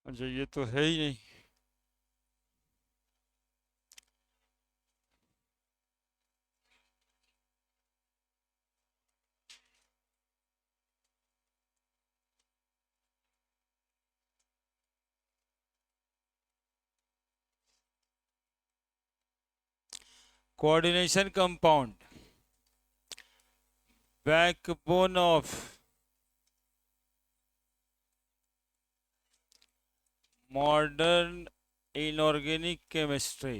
अच्छा, ये तो है ही नहीं। Coordination compound, backbone of modern inorganic chemistry.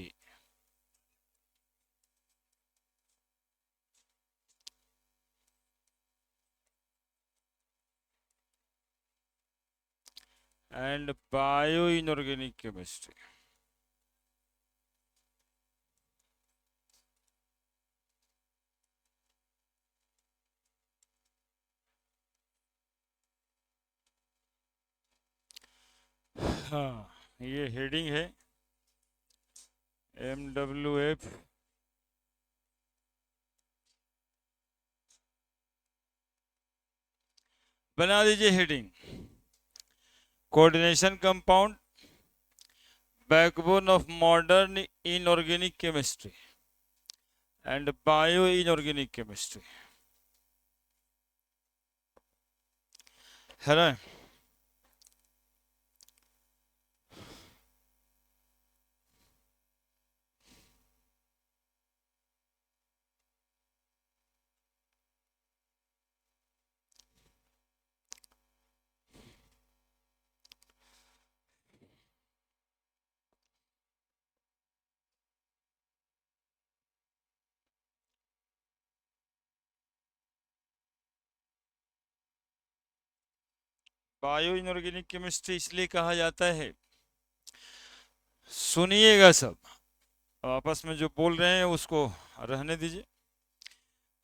And bio inorganic chemistry. हाँ, ये हेडिंग है MWF। बना दीजिए heading, coordination compound, backbone of modern inorganic chemistry and bio inorganic chemistry, है ना। बायो इनऑर्गेनिक केमिस्ट्री इसलिए कहा जाता है, सुनिएगा सब, आपस में जो बोल रहे हैं उसको रहने दीजिए,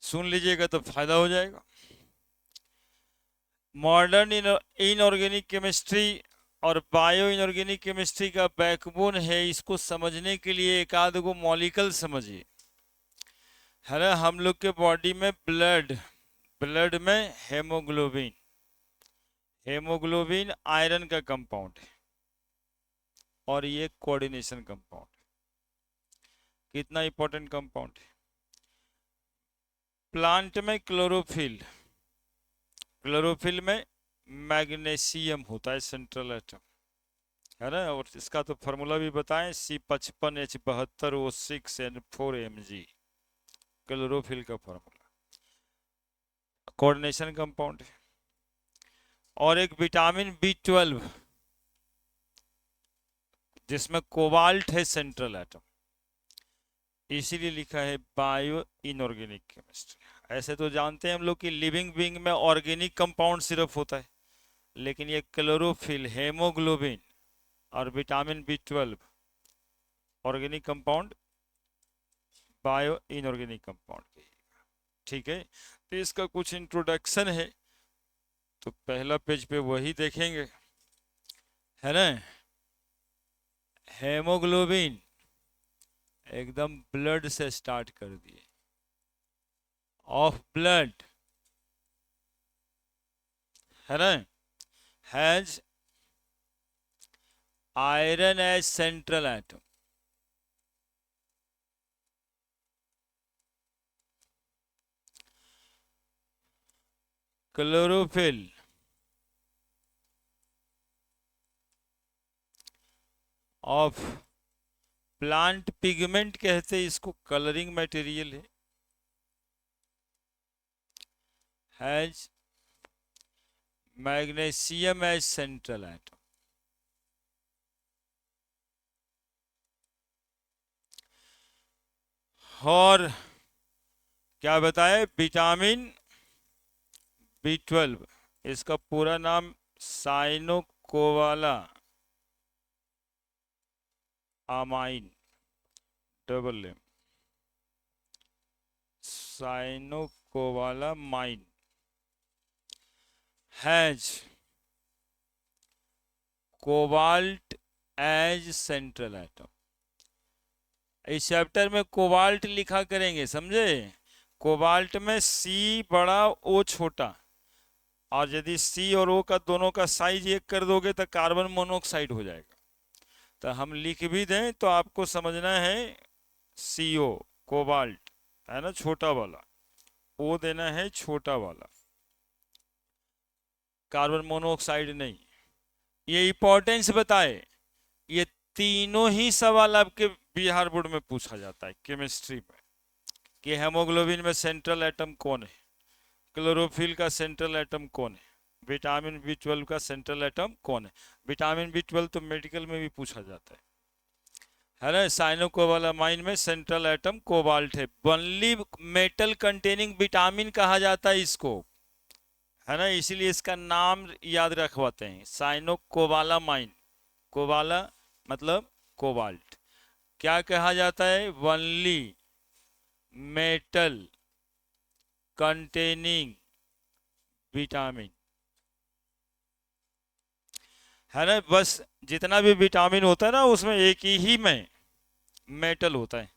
सुन लीजिएगा तो फायदा हो जाएगा। मॉडर्न इनऑर्गेनिक केमिस्ट्री और बायो इनऑर्गेनिक केमिस्ट्री का बैकबोन है। इसको समझने के लिए एक आध गो मॉलिक्यूल समझिए, है ना। हम लोग के बॉडी में ब्लड, ब्लड में हेमोग्लोबिन, हेमोग्लोबिन आयरन का कंपाउंड है और ये कोऑर्डिनेशन कंपाउंड, कितना इंपॉर्टेंट कंपाउंड है। प्लांट में क्लोरोफिल, क्लोरोफिल में मैग्नीशियम होता है सेंट्रल एटम, है ना। और इसका तो फार्मूला भी बताएं, C55H72O6N4Mg, क्लोरोफिल का फार्मूला, कोऑर्डिनेशन कंपाउंड है। और एक विटामिन B12 जिसमें कोबाल्ट है सेंट्रल एटम, इसीलिए लिखा है बायो इनऑर्गेनिक केमिस्ट्री। ऐसे तो जानते हैं हम लोग कि लिविंग बीइंग में ऑर्गेनिक कंपाउंड सिर्फ होता है, लेकिन ये क्लोरोफिल, हेमोग्लोबिन और vitamin B12 organic compound, bio inorganic compound, ठीक है। तो इसका कुछ इंट्रोडक्शन है, तो पहला पेज पे वही देखेंगे, है ना। हेमोग्लोबिन एकदम ब्लड से स्टार्ट कर दिए, ऑफ ब्लड, है ना, has iron as central atom, chlorophyll of plant pigment कहते हैं इसको, कलरिंग मटेरियल है, has magnesium as central atom. और क्या बताए, विटामिन B12, इसका पूरा नाम cyanocobalamin, double M, cyanocobalamin, has cobalt as central atom. इस चैप्टर में कोबाल्ट लिखा करेंगे, समझे। कोबाल्ट में C बड़ा O छोटा, और यदि सी और ओ का दोनों का साइज एक कर दोगे तो कार्बन मोनोऑक्साइड हो जाएगा। तो हम लिख भी दें तो आपको समझना है CO कोबाल्ट है ना छोटा वाला, ओ देना है छोटा वाला, कार्बन मोनोऑक्साइड नहीं। ये इंपॉर्टेंस बताए, ये तीनों ही सवाल आपके बिहार बोर्ड में पूछा जाता है केमिस्ट्री में, कि हेमोग्लोबिन में सेंट्रल एटम कौन है, क्लोरोफिल का सेंट्रल एटम कौन है, विटामिन B12 का सेंट्रल एटम कौन है। विटामिन B12 तो मेडिकल में भी पूछा जाता है ना। साइनोकोबालामाइन में सेंट्रल एटम कोबाल्ट है। ओनली मेटल कंटेनिंग विटामिन कहा जाता है इसको, है ना, इसीलिए इसका नाम याद रखवाते हैं साइनोकोबालामाइन। कोबाला मतलब कोबाल्ट। क्या कहा जाता है, ओनली मेटल कंटेनिंग विटामिन, है ना। बस जितना भी विटामिन होता है ना उसमें एक ही में मेटल होता है,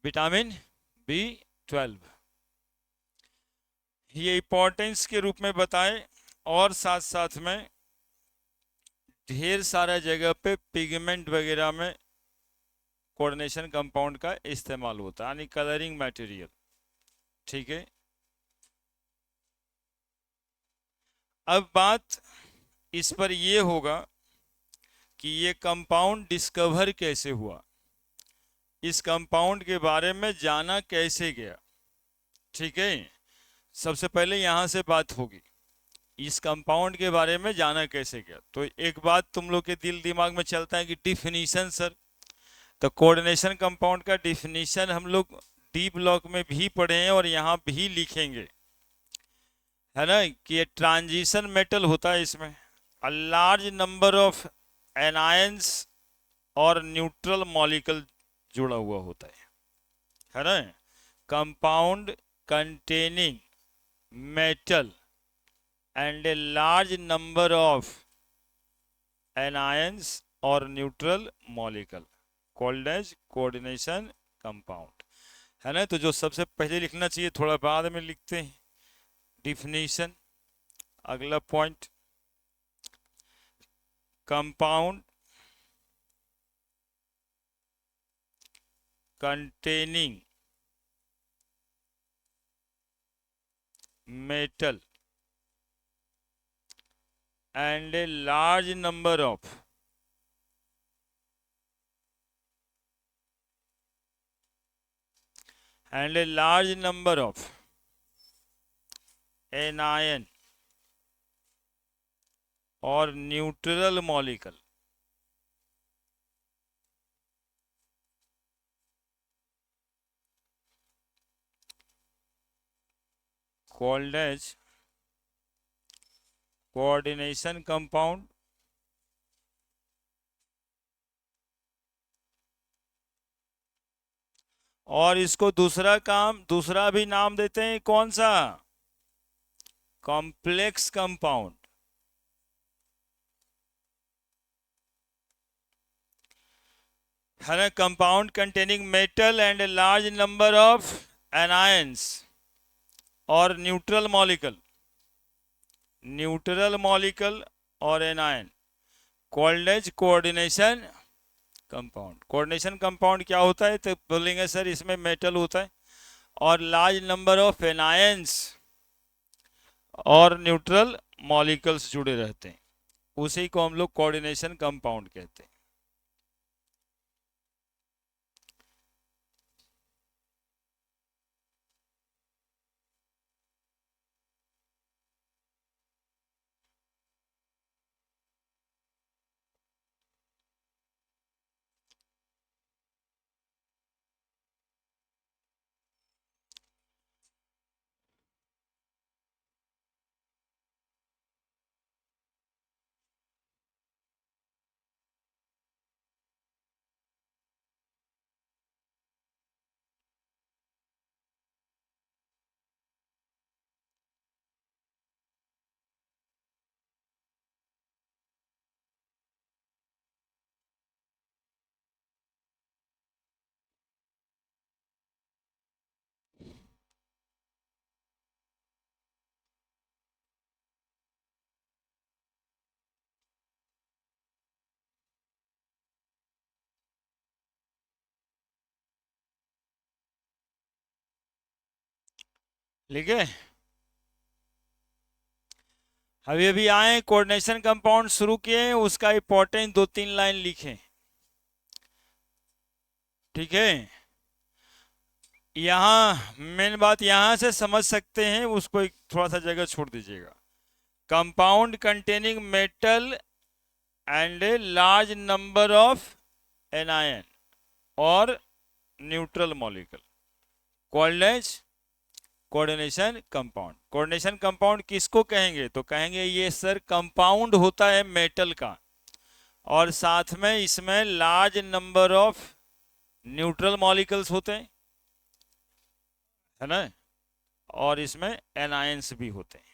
विटामिन B12। ये इंपॉर्टेंस के रूप में बताएं, और साथ साथ में ढेर सारा जगह पे पिगमेंट वगैरह में कोऑर्डिनेशन कंपाउंड का इस्तेमाल होता है, यानी कलरिंग मटेरियल। ठीक है, अब बात इस पर ये होगा कि ये कंपाउंड डिस्कवर कैसे हुआ, इस कंपाउंड के बारे में जाना कैसे गया। ठीक है, सबसे पहले यहां से बात होगी इस कंपाउंड के बारे में जाना कैसे गया। तो एक बात तुम लोग के दिल दिमाग में चलता है कि डिफिनीशन सर, तो कोऑर्डिनेशन कंपाउंड का डिफिनीशन हम लोग डी ब्लॉक में भी पढ़े हैं और यहाँ भी लिखेंगे, है ना, कि ये ट्रांजिशन मेटल होता है, इसमें a large number of anions और न्यूट्रल मॉलिक्यूल जुड़ा हुआ होता है ना। Compound containing metal and a large number of anions और neutral molecule called as coordination compound, है ना। तो जो सबसे पहले लिखना चाहिए थोड़ा बाद में लिखते हैं, डिफिनीशन। अगला point, compound containing metal and a large number of anion or neutral molecule called as coordination compound, और इसको दूसरा भी नाम देते हैं, कौन सा, कॉम्प्लेक्स कंपाउंड, है ना। Compound containing metal and a large number of anions और न्यूट्रल मॉलिक्यूल और anion called as coordination compound. Coordination compound क्या होता है, तो बोलेंगे सर इसमें मेटल होता है और लार्ज नंबर ऑफ एनायंस और न्यूट्रल मॉलिक्यूल्स जुड़े रहते हैं, उसी को हम लोग कोऑर्डिनेशन कंपाउंड कहते हैं। लिखे? अभी अभी आए, कोऑर्डिनेशन कंपाउंड शुरू किए, उसका इंपॉर्टेंट 2-3 लाइन लिखे। ठीक है, यहां मेन बात यहां से समझ सकते हैं, उसको एक थोड़ा सा जगह छोड़ दीजिएगा। Compound containing metal and a large number of anion और neutral molecule called as coordination compound. Coordination compound किसको कहेंगे? तो कहेंगे ये सर कंपाउंड होता है मेटल का, और साथ में इसमें large number of neutral molecules होते हैं, है ना, और इसमें एनायंस भी होते हैं।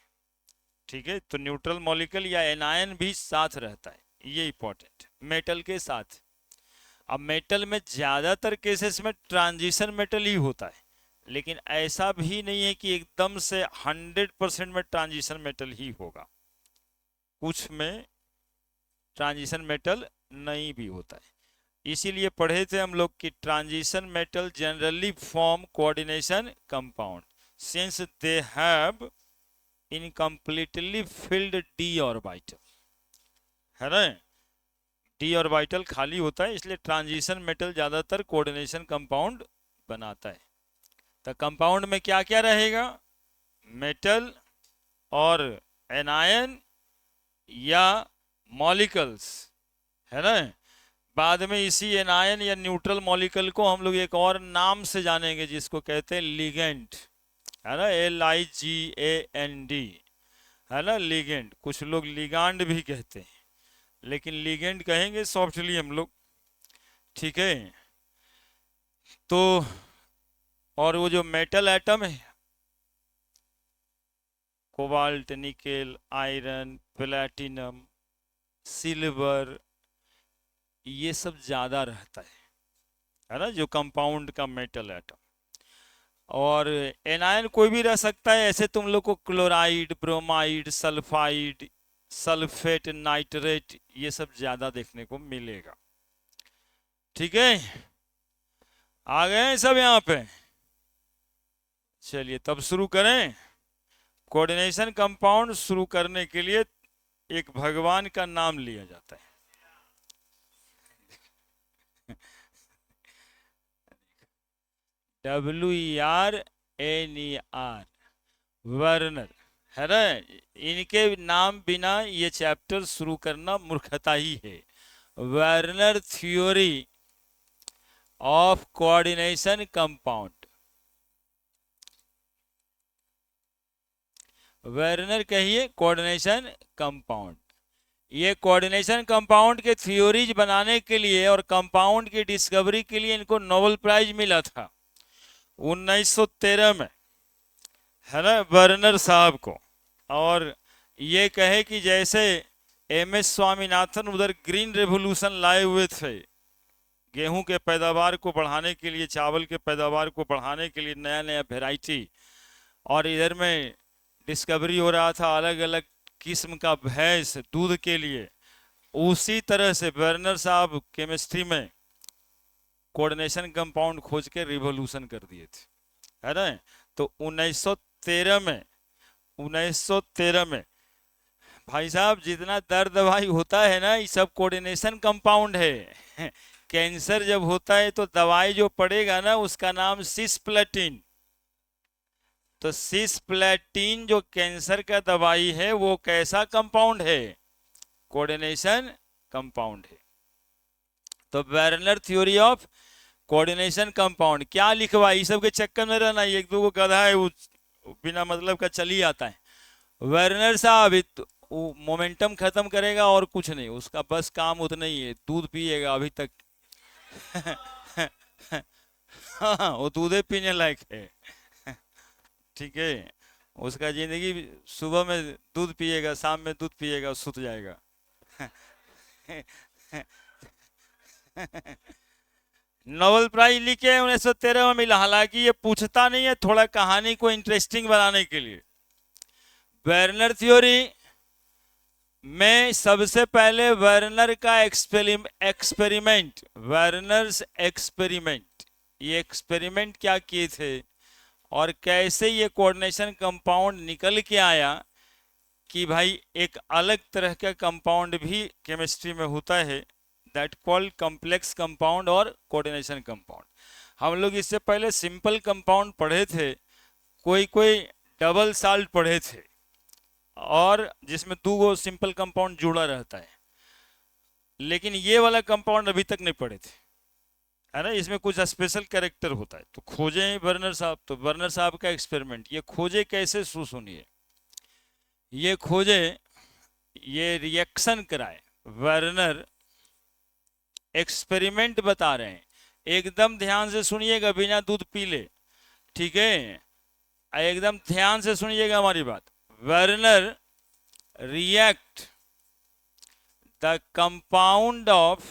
ठीक है, तो न्यूट्रल मॉलिक्यूल या एनायन भी साथ रहता है, ये इंपॉर्टेंट मेटल के साथ। अब मेटल में ज्यादातर केसेस में ट्रांजिशन मेटल ही होता है, लेकिन ऐसा भी नहीं है कि एकदम से 100% में ट्रांजिशन मेटल ही होगा, कुछ में ट्रांजिशन मेटल नहीं भी होता है। इसीलिए पढ़े थे हम लोग कि transition metal generally form coordination compound since they have incompletely field d orbital, है ना, d ऑर्बिटल खाली होता है, इसलिए ट्रांजिशन मेटल ज्यादातर कोऑर्डिनेशन कंपाउंड बनाता है। तो कंपाउंड में क्या क्या रहेगा? मेटल और एनायन या मॉलिक्यूल्स, है ना। बाद में इसी एनायन या न्यूट्रल मॉलिक्यूल को हम लोग एक और नाम से जानेंगे जिसको कहते हैं लिगेंड, है ना, LIGAND, है ना, लिगेंड। कुछ लोग लिगांड भी कहते हैं, लेकिन लिगेंड कहेंगे सॉफ्टली हम लोग। ठीक है, तो और वो जो मेटल एटम है, cobalt, nickel, iron, platinum, silver, ये सब ज्यादा रहता है ना, जो कंपाउंड का मेटल एटम। और एनायन कोई भी रह सकता है, ऐसे तुम लोग को chloride, bromide, sulphide, sulphate, nitrate, ये सब ज्यादा देखने को मिलेगा। ठीक है, आ गए सब यहाँ पे? चलिए तब शुरू करें। कोऑर्डिनेशन कंपाउंड शुरू करने के लिए एक भगवान का नाम लिया जाता है। WERNER, वर्नर, है ना। इनके नाम बिना ये चैप्टर शुरू करना मूर्खता ही है। Werner theory of coordination compound, Werner कहिए कोऑर्डिनेशन कंपाउंड। ये कोऑर्डिनेशन कंपाउंड के थ्योरीज बनाने के लिए और कंपाउंड की डिस्कवरी के लिए इनको नोबेल प्राइज मिला था 1913 में, है ना, वर्नर साहब को। और ये कहे कि जैसे MS स्वामीनाथन उधर ग्रीन रेवोल्यूशन लाए हुए थे, गेहूं के पैदावार को बढ़ाने के लिए, चावल के पैदावार को बढ़ाने के लिए नया नया वेराइटी, और इधर में डिस्कवरी हो रहा था अलग अलग किस्म का भैंस दूध के लिए। उसी तरह से वर्नर साहब केमिस्ट्री में कोऑर्डिनेशन कंपाउंड खोज के रिवोल्यूशन कर दिए थे, है ना। तो 1913 में भाई साहब जितना दर्द दवाई होता है ना, ये सब कोऑर्डिनेशन कंपाउंड है। कैंसर जब होता है तो दवाई जो पड़ेगा ना, उसका नाम सिस्प्लेटिन। तो सिस्प्लेटिन जो कैंसर का दवाई है, वो कैसा कंपाउंड है? कोऑर्डिनेशन कंपाउंड है। तो Werner theory of coordination compound क्या लिखवा, ये सब के चक्कर में रहना, एक दो को गधा है वो बिना मतलब का चल ही आता है। वर्नर साहब मोमेंटम खत्म करेगा और कुछ नहीं, उसका बस काम उतना ही है, दूध पिएगा अभी तक। हाँ, वो दूधे पीने लायक है। ठीक है, उसका जिंदगी सुबह में दूध पिएगा, शाम में दूध पिएगा, सुत जाएगा। नोबेल प्राइज लिखे 1913 में मिला, हालांकि ये पूछता नहीं है, थोड़ा कहानी को इंटरेस्टिंग बनाने के लिए। वर्नर थ्योरी में सबसे पहले वर्नर का एक्सपेरिमेंट, वर्नर्स एक्सपेरिमेंट, ये एक्सपेरिमेंट क्या किए थे? और कैसे ये कोऑर्डिनेशन कंपाउंड निकल के आया कि भाई एक अलग तरह का कंपाउंड भी केमिस्ट्री में होता है, दैट कॉल्ड कॉम्प्लेक्स कंपाउंड और कोऑर्डिनेशन कंपाउंड। हम लोग इससे पहले सिंपल कंपाउंड पढ़े थे, कोई कोई डबल साल्ट पढ़े थे, और जिसमें दो गो सिंपल कंपाउंड जुड़ा रहता है, लेकिन ये वाला कंपाउंड अभी तक नहीं पढ़े थे, है ना। इसमें कुछ स्पेशल कैरेक्टर होता है। तो खोजे बर्नर साहब, तो बर्नर साहब का एक्सपेरिमेंट ये खोजे कैसे, सुनिए। ये खोजे, ये रिएक्शन कराए, वर्नर एक्सपेरिमेंट बता रहे हैं, एकदम ध्यान से सुनिएगा, बिना दूध पी ले, ठीक है। एकदम ध्यान से सुनिएगा हमारी बात। Werner react the compound of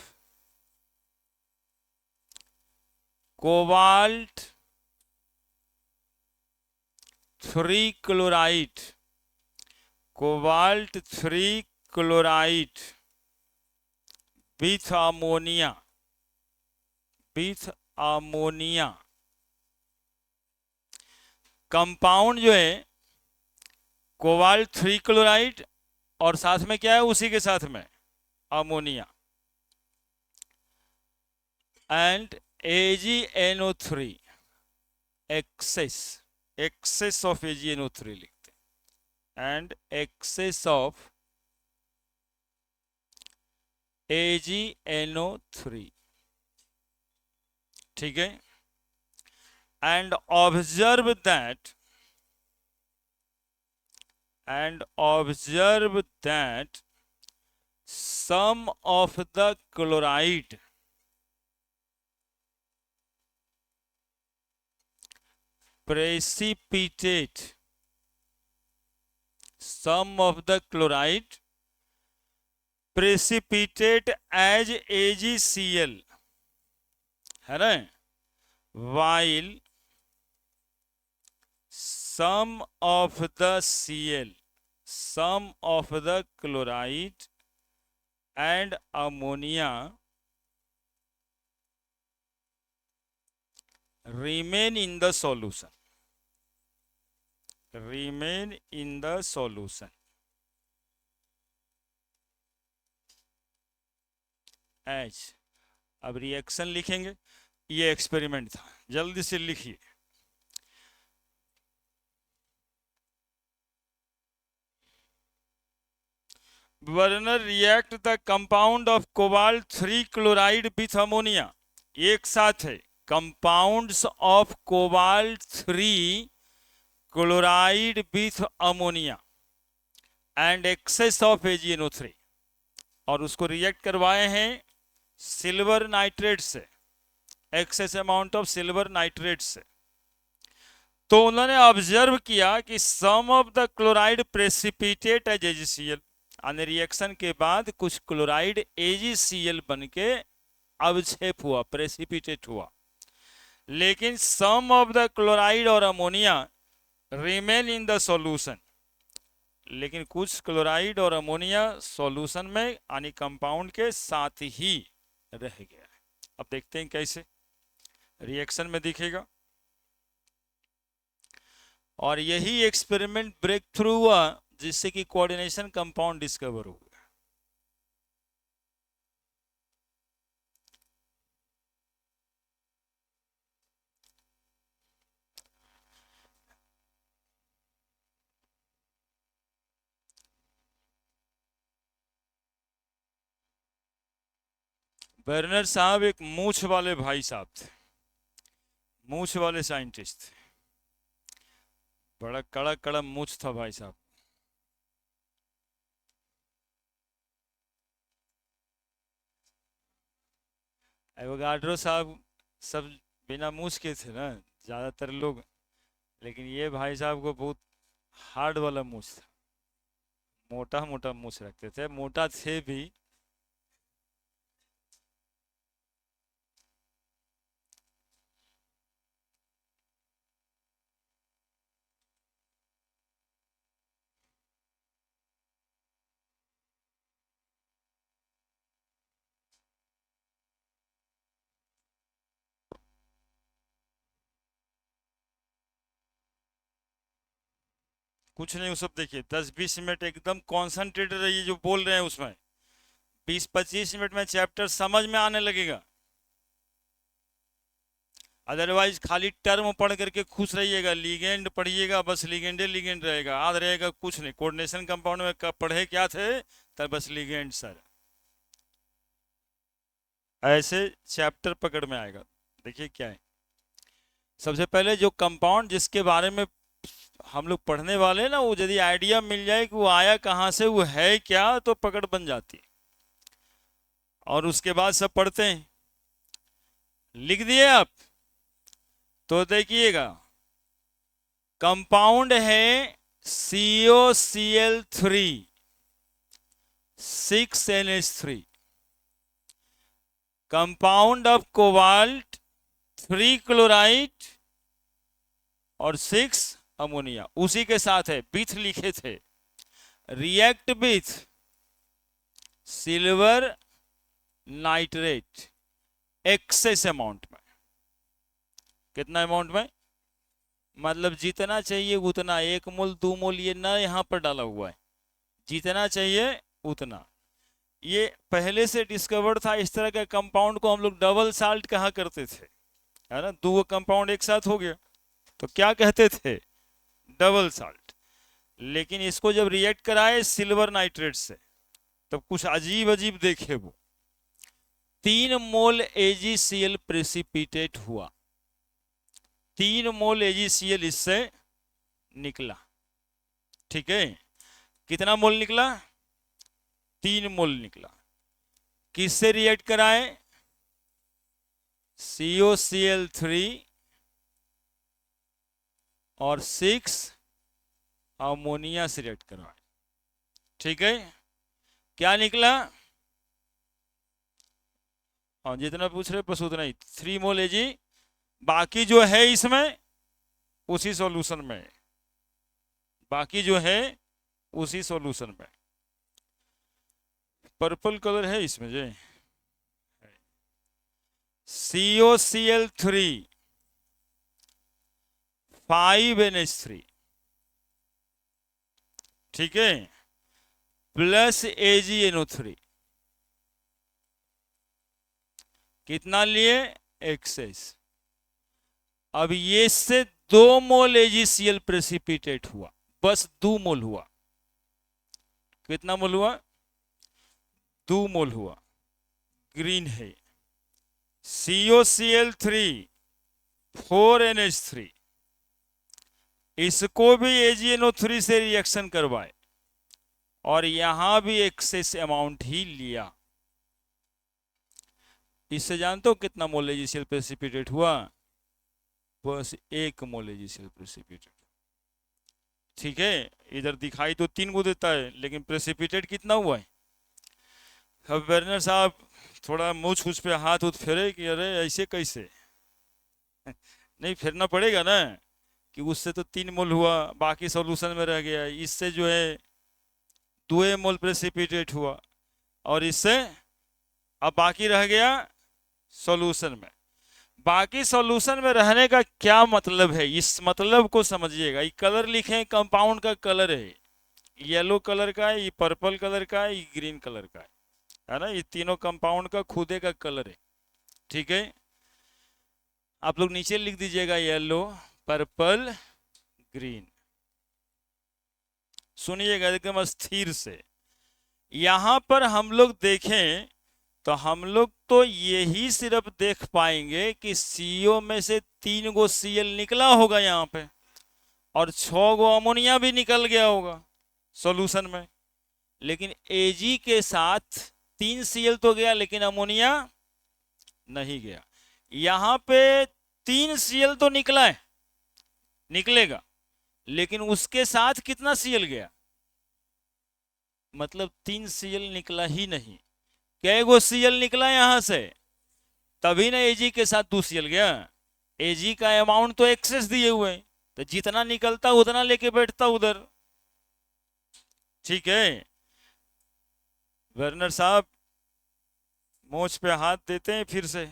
cobalt 3 chloride, cobalt 3 chloride with ammonia, with ammonia। Compound जो है कोबाल्ट 3 क्लोराइड, और साथ में क्या है, उसी के साथ में ammonia, and AgNO3, access of AgNO3 लिखते हैं, एंड एक्सेस ऑफ AgNO3, ठीक है। And observe that, some of the chloride precipitate, some of the chloride precipitate as AgCl, है ना, while some of the Cl, some of the chloride and ammonia remain in the solution, remain in the solution as। अब reaction लिखेंगे, ये experiment था, जल्दी से लिखिए। Werner react the compound of cobalt 3 chloride with ammonia, एक साथ है, compounds of cobalt 3 chloride with ammonia and excess of AgNO3, और उसको रिएक्ट करवाए हैं सिल्वर नाइट्रेट से, excess amount of silver nitrate से। तो उन्होंने ऑब्जर्व किया कि some of the chloride precipitate as AgCl, यानी रिएक्शन के बाद कुछ क्लोराइड AgCl बन के अवक्षेप हुआ, प्रेसिपिटेट हुआ, लेकिन सम ऑफ द क्लोराइड और ammonia remain in the solution, लेकिन कुछ क्लोराइड और अमोनिया सॉल्यूशन में यानी कंपाउंड के साथ ही रह गया है। अब देखते हैं कैसे रिएक्शन में दिखेगा। और यही एक्सपेरिमेंट ब्रेक थ्रू हुआ जिससे कि कोऑर्डिनेशन कंपाउंड डिस्कवर हो गया। बर्नर साहब एक मूछ वाले भाई साहब थे, मूछ वाले साइंटिस्ट थे, बड़ा कड़ा कड़ा मूछ था भाई साहब। एवोगाड्रो साहब सब बिना मूछ के थे ना ज्यादातर लोग, लेकिन ये भाई साहब को बहुत हार्ड वाला मूछ था, मोटा मोटा मूछ रखते थे, मोटा थे भी। कुछ नहीं, वो सब देखिए 10-20 मिनट एकदम कॉन्सेंट्रेट रहिए जो बोल रहे हैं उसमें, 20-25 मिनट में चैप्टर समझ में आने लगेगा। अदरवाइज खाली टर्म पढ़ करके खुश रहिएगा, लिगेंड पढ़िएगा, बस लिगेंडे लिगेंड रहेगा, याद रहेगा कुछ नहीं। कोऑर्डिनेशन कंपाउंड में कब पढ़े क्या थे, तब बस लिगेंड सर, ऐसे चैप्टर पकड़ में आएगा। देखिए क्या है, सबसे पहले जो कंपाउंड जिसके बारे में हम लोग पढ़ने वाले हैं ना, वो यदि आइडिया मिल जाए कि वो आया कहाँ से, वो है क्या, तो पकड़ बन जाती है। और उसके बाद सब पढ़ते हैं। लिख दिए आप, तो देखिएगा कंपाउंड है COCl3 6NH3, compound of cobalt 3 chloride और 6 अमोनिया, उसी के साथ है, विथ लिखे थे। React with silver nitrate excess amount में। कितना अमाउंट में, मतलब जितना चाहिए उतना, 1 मोल 2 मोल ये ना यहाँ पर डाला हुआ है, जितना चाहिए उतना। ये पहले से डिस्कवर्ड था। इस तरह के कंपाउंड को हम लोग डबल साल्ट कहा करते थे, है ना, दो कंपाउंड एक साथ हो गया तो क्या कहते थे, डबल साल्ट। लेकिन इसको जब रिएक्ट कराए सिल्वर नाइट्रेट से, तब कुछ अजीब अजीब देखे वो, 3 मोल AgCl प्रेसिपिटेट हुआ, 3 मोल AgCl इससे निकला। ठीक है, कितना मोल निकला, 3 मोल निकला। किससे रिएक्ट कराए, COCl3 और 6 अमोनिया से रिएक्ट करवाए। ठीक है, क्या निकला, और जितना पूछ रहे बस उतना ही, 3 मोल Ag। बाकी जो है इसमें उसी सॉल्यूशन में, बाकी जो है उसी सॉल्यूशन में। पर्पल कलर है इसमें जो COCl3 5NH3, ठीक है, प्लस AgNO3, कितना लिए, एक्सेस। अब ये से 2 मोल AgCl प्रेसिपिटेट हुआ, बस 2 मोल हुआ। कितना मोल हुआ, 2 मोल हुआ, ग्रीन है। COCl3 4NH3, इसको भी AgNO3 से रिएक्शन करवाए और यहां भी एक्सेस अमाउंट ही लिया। इससे जानते हो कितना मोल AgCl प्रेसिपिटेट हुआ, बस 1 मोल AgCl प्रेसिपिटेट। ठीक है, इधर दिखाई तो 3 को देता है, लेकिन प्रेसिपिटेट कितना हुआ है। अब वर्नर साहब थोड़ा मुँह छूछ पे हाथ उठ फेरे कि अरे ऐसे कैसे नहीं फेरना पड़ेगा ना, कि उससे तो 3 मोल हुआ, बाकी सॉल्यूशन में रह गया, इससे जो है 2 मोल प्रेसिपिटेट हुआ, और इससे अब बाकी रह गया सॉल्यूशन में। बाकी सॉल्यूशन में रहने का क्या मतलब है, इस मतलब को समझिएगा। ये कलर लिखे, कंपाउंड का कलर है, येलो कलर का है, ये पर्पल कलर का है, ये ग्रीन कलर का है ना, ये तीनों कंपाउंड का खुदे का कलर है। ठीक है, आप लोग नीचे लिख दीजिएगा येलो, पर्पल, ग्रीन। सुनिएगा एकदम स्थिर से। यहां पर हम लोग देखें तो हम लोग तो यही सिर्फ देख पाएंगे कि CO में से 3 गो Cl निकला होगा यहाँ पे, और 6 गो अमोनिया भी निकल गया होगा सॉल्यूशन में। लेकिन Ag के साथ 3 Cl तो गया, लेकिन अमोनिया नहीं गया। यहाँ पे 3 Cl तो निकला है, निकलेगा, लेकिन उसके साथ कितना Cl गया, मतलब 3 Cl निकला ही नहीं। क्या गो Cl निकला यहां से, तभी ना Ag के साथ 2 Cl गया। Ag का अमाउंट तो एक्सेस दिए हुए, तो जितना निकलता उतना लेके बैठता उधर। ठीक है, वर्नर साहब मोच पे हाथ देते हैं फिर से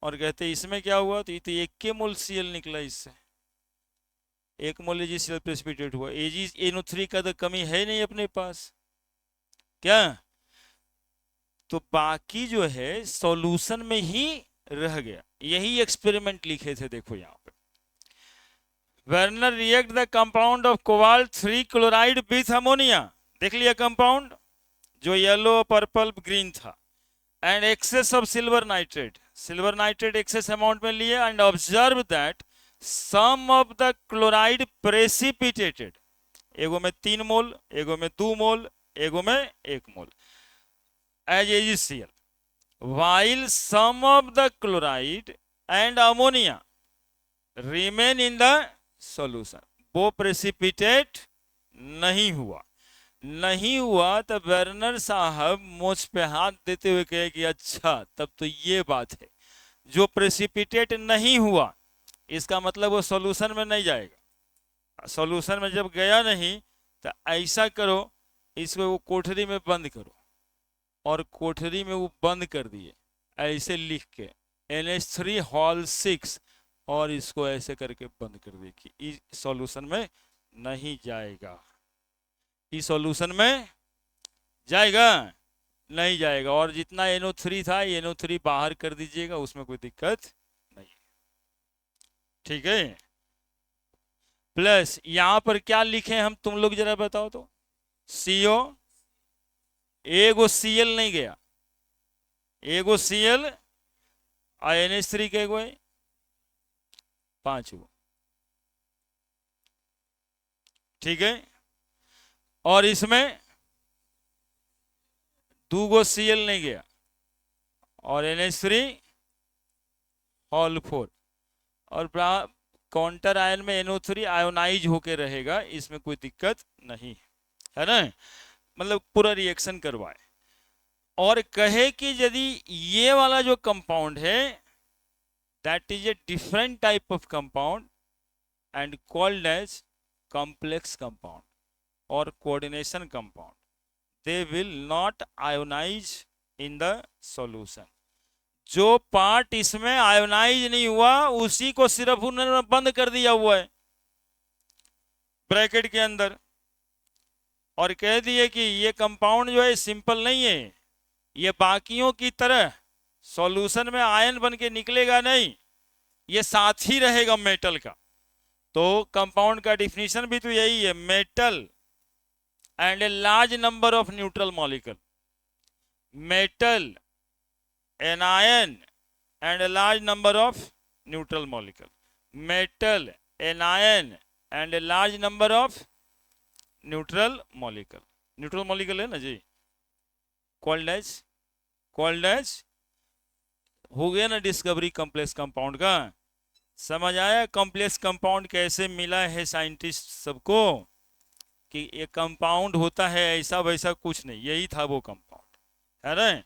और कहते हैं इसमें क्या हुआ, तो ये तो 1 मोल Cl निकला इससे, 1 मोल AgCl प्रेसिपिटेट हुआ। AgNO3 का तो कमी है नहीं अपने पास क्या, तो बाकी जो है सॉल्यूशन में ही रह गया। यही एक्सपेरिमेंट लिखे थे, देखो यहाँ पे। Werner react the compound of cobalt 3 chloride with ammonia, देख लिया कंपाउंड जो येलो पर्पल ग्रीन था, and excess of silver nitrate excess amount में लिए, and observe that some of the chloride precipitated, एगो में 3 मोल, एगो में 2 मोल, एगो में 1 मोल as AgCl, while some of the chloride and ammonia remain in the solution। वो प्रेसिपिटेट नहीं हुआ तो वर्नर साहब मुझ पे हाथ देते हुए कहे कि अच्छा तब तो ये बात है, जो प्रेसिपिटेट नहीं हुआ इसका मतलब वो सॉल्यूशन में नहीं जाएगा। सॉल्यूशन में जब गया नहीं तो ऐसा करो, इसको वो कोठरी में बंद करो, और कोठरी में वो बंद कर दिए ऐसे लिख के NH3 हॉल 6, और इसको ऐसे करके बंद कर दिए कि इस सॉल्यूशन में नहीं जाएगा। इस सॉल्यूशन में जाएगा नहीं जाएगा, और जितना NO3 था NO3 बाहर कर दीजिएगा, उसमें कोई दिक्कत नहीं, ठीक है। प्लस यहां पर क्या लिखे हम, तुम लोग जरा बताओ तो। CO, एगो Cl नहीं गया, एगो Cl और NH3 के एगो है 5 गो, ठीक है। और इसमें 2 गो Cl नहीं गया, और NH3 हॉल 4, और काउंटर आयन में NO3 आयोनाइज होके रहेगा, इसमें कोई दिक्कत नहीं है ना, मतलब पूरा रिएक्शन करवाए। और कहे कि यदि ये वाला जो कंपाउंड है that is a different type of compound and called as complex compound और coordination compound, they will not ionize in the solution. जो पार्ट इसमें आयोनाइज नहीं हुआ उसी को सिर्फ उन्होंने बंद कर दिया हुआ है ब्रैकेट के अंदर, और कह दिए कि ये कंपाउंड जो है सिंपल नहीं है, ये बाकियों की तरह सॉल्यूशन में आयन बन के निकलेगा नहीं, ये साथ ही रहेगा मेटल का। तो कंपाउंड का डिफिनीशन भी तो यही है, metal and a large number of neutral molecule, metal anion and a large number of neutral molecule, metal anion and a large number of neutral molecule है ना जी, कॉल्ड एज हो गया ना डिस्कवरी कॉम्प्लेक्स कंपाउंड का। समझ आया complex compound कैसे मिला है साइंटिस्ट सबको, कि ये कंपाउंड होता है ऐसा वैसा कुछ नहीं, यही था वो कंपाउंड है ना।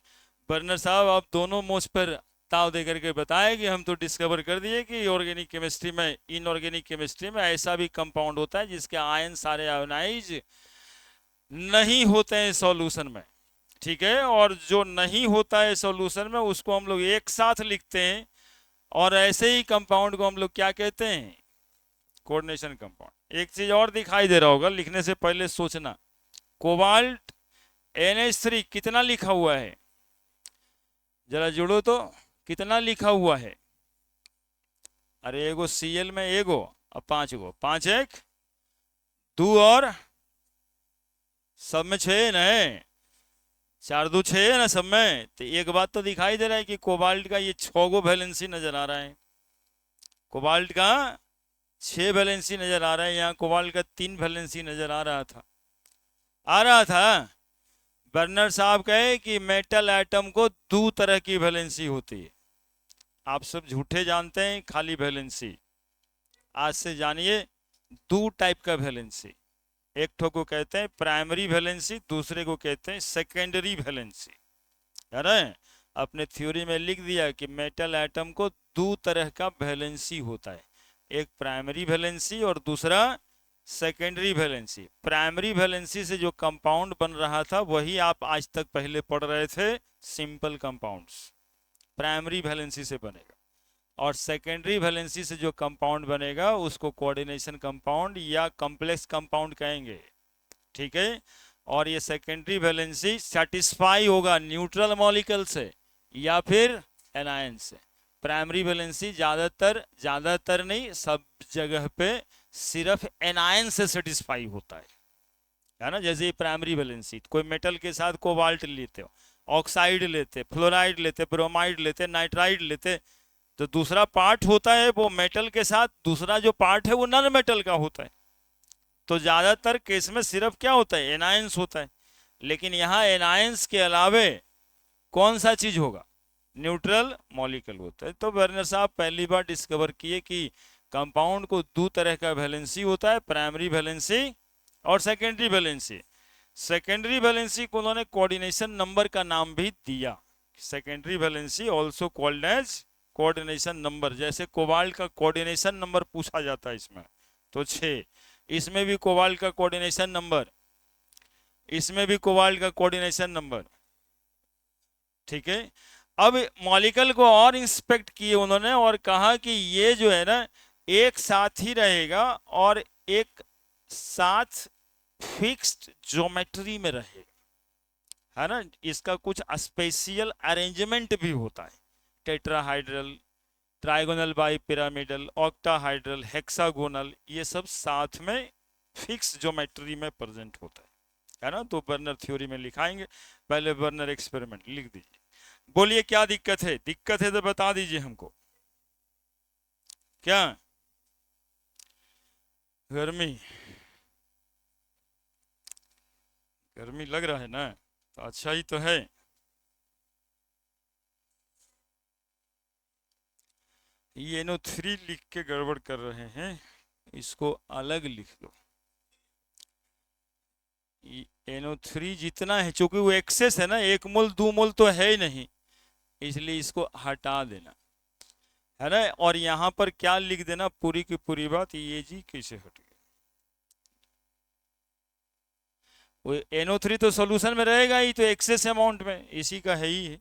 बर्नर साहब आप दोनों मुझ पर ताव दे करके बताए कि हम तो डिस्कवर कर दिए कि ऑर्गेनिक केमिस्ट्री में, इनऑर्गेनिक केमिस्ट्री में ऐसा भी कंपाउंड होता है जिसके आयन सारे आयोनाइज नहीं होते हैं सॉल्यूशन में, ठीक है। और जो नहीं होता है सॉल्यूशन में उसको हम लोग एक साथ लिखते हैं, और ऐसे ही कंपाउंड को हम लोग क्या कहते हैं, कोऑर्डिनेशन कंपाउंड। एक चीज और दिखाई दे रहा होगा, लिखने से पहले सोचना, कोबाल्ट NH3 कितना लिखा हुआ है, जरा जोड़ो तो कितना लिखा हुआ है। अरे एगो Cl में एगो और 5 गो, 5 1 2 और सब में 6 न है, 4 2 6 है ना सब में। तो एक बात तो दिखाई दे रहा है कि कोबाल्ट का ये 6 गो वैलेंसी नजर आ रहा है, कोबाल्ट का 6 वैलेंसी नजर आ रहा है, यहाँ कोबाल्ट का 3 वैलेंसी नजर आ रहा था। बर्नर साहब कहे कि मेटल एटम को 2 तरह की वैलेंसी होती है, आप सब झूठे जानते हैं खाली वैलेंसी, आज से जानिए 2 टाइप का वैलेंसी, एक ठो को कहते हैं प्राइमरी वैलेंसी, दूसरे को कहते हैं सेकेंडरी वैलेंसी, है ना। अपने थ्योरी में लिख दिया कि मेटल एटम को 2 तरह का वैलेंसी होता है, एक प्राइमरी वैलेंसी और दूसरा सेकेंडरी वैलेंसी। प्राइमरी वैलेंसी से जो कंपाउंड बन रहा था वही आप आज तक पहले पढ़ रहे थे, सिंपल कंपाउंड्स प्राइमरी वैलेंसी से बनेगा। और सेकेंडरी वैलेंसी से जो कंपाउंड बनेगा उसको कोऑर्डिनेशन कंपाउंड या कॉम्प्लेक्स कंपाउंड कहेंगे, ठीक है। और ये सेकेंडरी वैलेंसी सेटिस्फाई होगा न्यूट्रल मॉलिक्यूल से या फिर एनायन से। प्राइमरी वैलेंसी ज्यादातर नहीं, सब जगह पे सिर्फ एनायन से सेटिस्फाई होता है ना। जैसे प्राइमरी वैलेंसी कोई मेटल के साथ कोबाल्ट लेते हो, ऑक्साइड लेते, फ्लोराइड लेते, ब्रोमाइड लेते, नाइट्राइड लेते, तो दूसरा पार्ट होता है वो मेटल के साथ, दूसरा जो पार्ट है वो नॉन मेटल का होता है। तो ज्यादातर केस में सिर्फ क्या होता है, एनायंस होता है। लेकिन यहाँ एनायंस के अलावे कौन सा चीज होगा, न्यूट्रल मॉलिक्यूल होता है। तो वर्नर साहब पहली बार डिस्कवर किए कि कंपाउंड को दो तरह का वैलेंसी होता है, प्राइमरी वैलेंसी और सेकेंडरी वैलेंसी। सेकेंडरी वैलेंसी को उन्होंने कोऑर्डिनेशन नंबर का नाम भी दिया। Secondary valency also called as coordination number. जैसे कोबाल्ट का कोऑर्डिनेशन नंबर पूछा जाता है इसमें, तो 6, इसमें भी कोबाल्ट का कोऑर्डिनेशन नंबर, इसमें भी कोबाल्ट का कोऑर्डिनेशन नंबर, ठीक है। अब मॉलिक्यूल को और इंस्पेक्ट किए उन्होंने और कहा कि ये जो है ना एक साथ ही रहेगा और एक साथ फिक्स्ड ज्योमेट्री में रहेगा, है ना। इसका कुछ स्पेशल अरेंजमेंट भी होता है, tetrahedral, trigonal, bi pyramidal, octahedral, hexagonal, ये सब साथ में फिक्स ज्योमेट्री में प्रेजेंट होता है ना। तो बर्नर थ्योरी में लिखाएंगे, पहले बर्नर एक्सपेरिमेंट लिख दीजिए। बोलिए क्या दिक्कत है, दिक्कत है तो बता दीजिए हमको। क्या गर्मी, गर्मी लग रहा है ना, तो अच्छा ही तो है। ये NO3 लिख के गड़बड़ कर रहे हैं, इसको अलग लिख दो। NO3 जितना है, चूंकि वो एक्सेस है ना, 1 मोल 2 मोल तो है ही नहीं, इसलिए इसको हटा देना, है ना। और यहां पर क्या लिख देना, पूरी की पूरी बात, ये जी कैसे हट गया। वो NO3 तो सॉल्यूशन में रहेगा ही, तो एक्सेस अमाउंट में इसी का है ही है।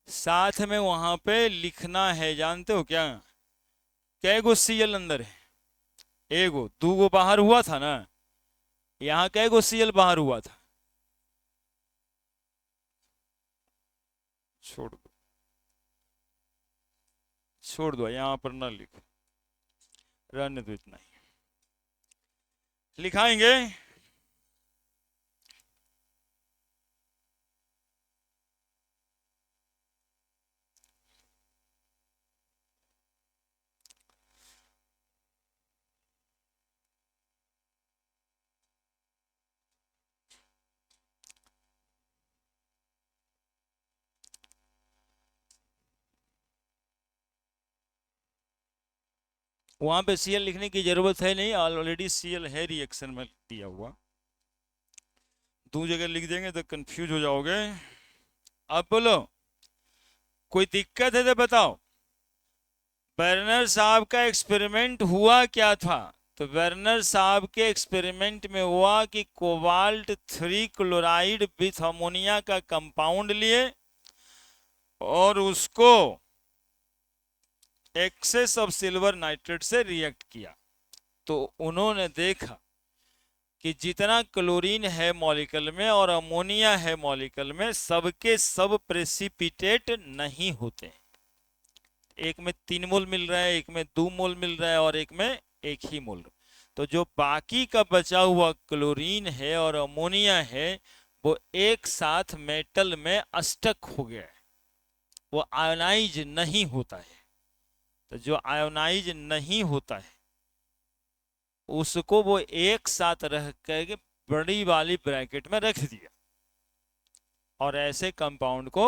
साथ में वहां पे लिखना है, जानते हो क्या, कै गो Cl अंदर है, एगो, 2 गो बाहर हुआ था ना, यहाँ कै गो Cl बाहर हुआ था, छोड़ दो, छोड़ दो, यहां पर ना लिखो, रहने दो, इतना ही लिखाएंगे। वहां पे Cl लिखने की जरूरत है नहीं, ऑलरेडी Cl है रिएक्शन में दिया हुआ, 2 जगह लिख देंगे तो कंफ्यूज हो जाओगे। अब बोलो कोई दिक्कत है तो बताओ। बर्नर साहब का एक्सपेरिमेंट हुआ क्या था, तो बर्नर साहब के एक्सपेरिमेंट में हुआ कि कोबाल्ट 3 क्लोराइड विथ अमोनिया का कंपाउंड लिए और उसको एक्सेस ऑफ सिल्वर नाइट्रेट से रिएक्ट किया। तो उन्होंने देखा कि जितना क्लोरीन है मॉलिक्यूल में और अमोनिया है मॉलिक्यूल में, सबके सब प्रेसिपिटेट नहीं होते। एक में 3 मोल मिल रहा है, एक में 2 मोल मिल रहा है और एक में 1 ही मोल। तो जो बाकी का बचा हुआ क्लोरीन है और अमोनिया है वो एक साथ मेटल में अस्टक हो गया है, वो आयोनाइज नहीं होता है। तो जो आयोनाइज नहीं होता है उसको वो एक साथ रह के बड़ी वाली ब्रैकेट में रख दिया, और ऐसे कंपाउंड को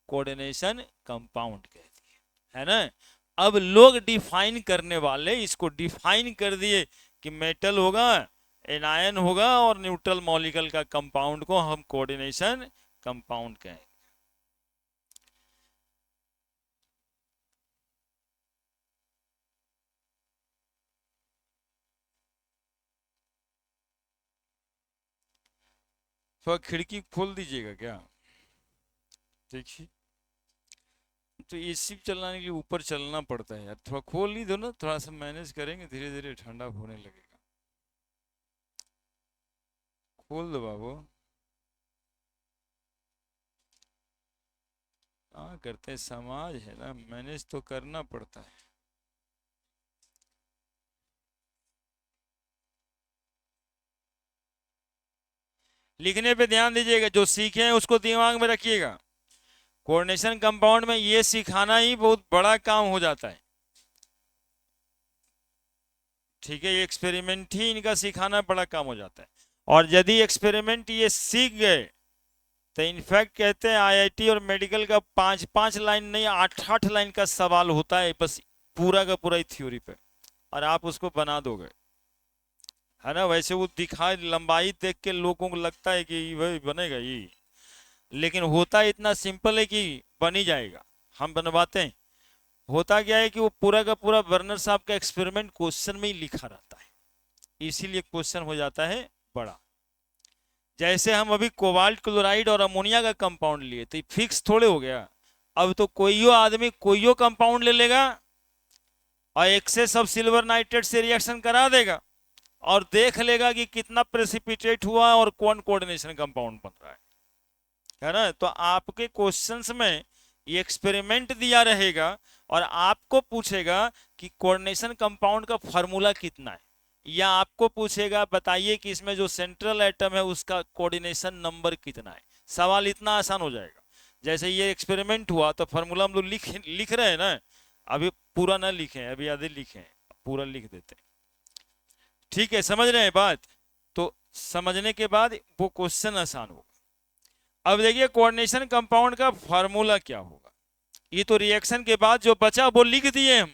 कोऑर्डिनेशन कंपाउंड कहते हैं, है ना। अब लोग डिफाइन करने वाले इसको डिफाइन कर दिए कि मेटल होगा, एनायन होगा और न्यूट्रल मॉलिक्यूल का कंपाउंड को हम कोऑर्डिनेशन कंपाउंड कहेंगे। तो खिड़की खोल दीजिएगा क्या, देखिए तो एसी चलाने के लिए ऊपर चलना पड़ता है यार, थोड़ा खोल ही दो ना, थोड़ा सा मैनेज करेंगे, धीरे धीरे ठंडा होने लगेगा। खोल दो बाबू। हाँ करते हैं, समाज है ना, मैनेज तो करना पड़ता है। लिखने पे ध्यान दीजिएगा, जो सीखे हैं उसको दिमाग में रखिएगा। कोऑर्डिनेशन कंपाउंड में ये सिखाना ही बहुत बड़ा काम हो जाता है। ठीक है, ये एक्सपेरिमेंट ही इनका सिखाना बड़ा काम हो जाता है। और यदि एक्सपेरिमेंट ये सीख गए तो इनफैक्ट कहते हैं आईआईटी और मेडिकल का 5-5 लाइन नहीं 8-8 लाइन का सवाल होता है बस, पूरा का पूरा थ्योरी पे, और आप उसको बना दोगे, है ना। वैसे वो दिखा लंबाई देख के लोगों को लगता है कि वही बनेगा ये, लेकिन होता इतना सिंपल है कि बन ही जाएगा, हम बनवाते हैं। होता क्या है कि वो पूरा का पूरा वर्नर साहब का एक्सपेरिमेंट क्वेश्चन में ही लिखा रहता है, इसीलिए क्वेश्चन हो जाता है बड़ा। जैसे हम अभी कोबाल्ट क्लोराइड और अमोनिया का कंपाउंड लिए तो फिक्स थोड़े हो गया, अब तो कोईयो आदमी कोईयो कंपाउंड ले लेगा और एक्सेस ऑफ सिल्वर नाइट्रेट से रिएक्शन करा देगा और देख लेगा कि कितना प्रेसिपिटेट हुआ और कौन कोऑर्डिनेशन कंपाउंड बन रहा है ना। तो आपके क्वेश्चंस में ये एक्सपेरिमेंट दिया रहेगा और आपको पूछेगा कि कोऑर्डिनेशन कंपाउंड का फॉर्मूला कितना है, या आपको पूछेगा बताइए कि इसमें जो सेंट्रल एटम है उसका कोऑर्डिनेशन नंबर कितना है। सवाल इतना आसान हो जाएगा। जैसे ये एक्सपेरिमेंट हुआ तो फॉर्मूला हम लोग लिख रहे हैं ना, अभी पूरा ना लिखें, अभी आधे लिखें, पूरा लिख देते हैं। ठीक है, समझ रहे हैं बात। तो समझने के बाद वो क्वेश्चन आसान होगा। अब देखिए कोऑर्डिनेशन कंपाउंड का फॉर्मूला क्या होगा। ये तो रिएक्शन के बाद जो बचा वो लिख दिए हम,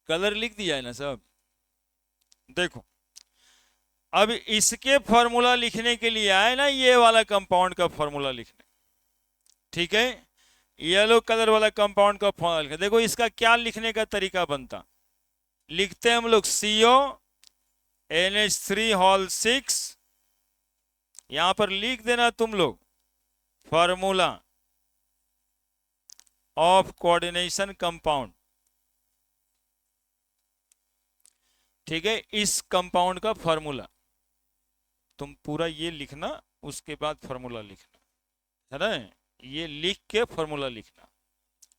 कलर लिख दिया है ना सब। देखो अब इसके फॉर्मूला लिखने के लिए आए ना, ये वाला कंपाउंड का फॉर्मूला लिखने, ठीक है, येलो कलर वाला कंपाउंड का फॉर्मूला लिखने। देखो इसका क्या लिखने का तरीका बनता, लिखते हैं हम लोग CO NH3 होल 6, यहां पर लिख देना तुम लोग फॉर्मूला ऑफ कोऑर्डिनेशन कंपाउंड। ठीक है, इस कंपाउंड का फॉर्मूला तुम पूरा ये लिखना, उसके बाद फॉर्मूला लिखना, है ना। ये लिख के फॉर्मूला लिखना,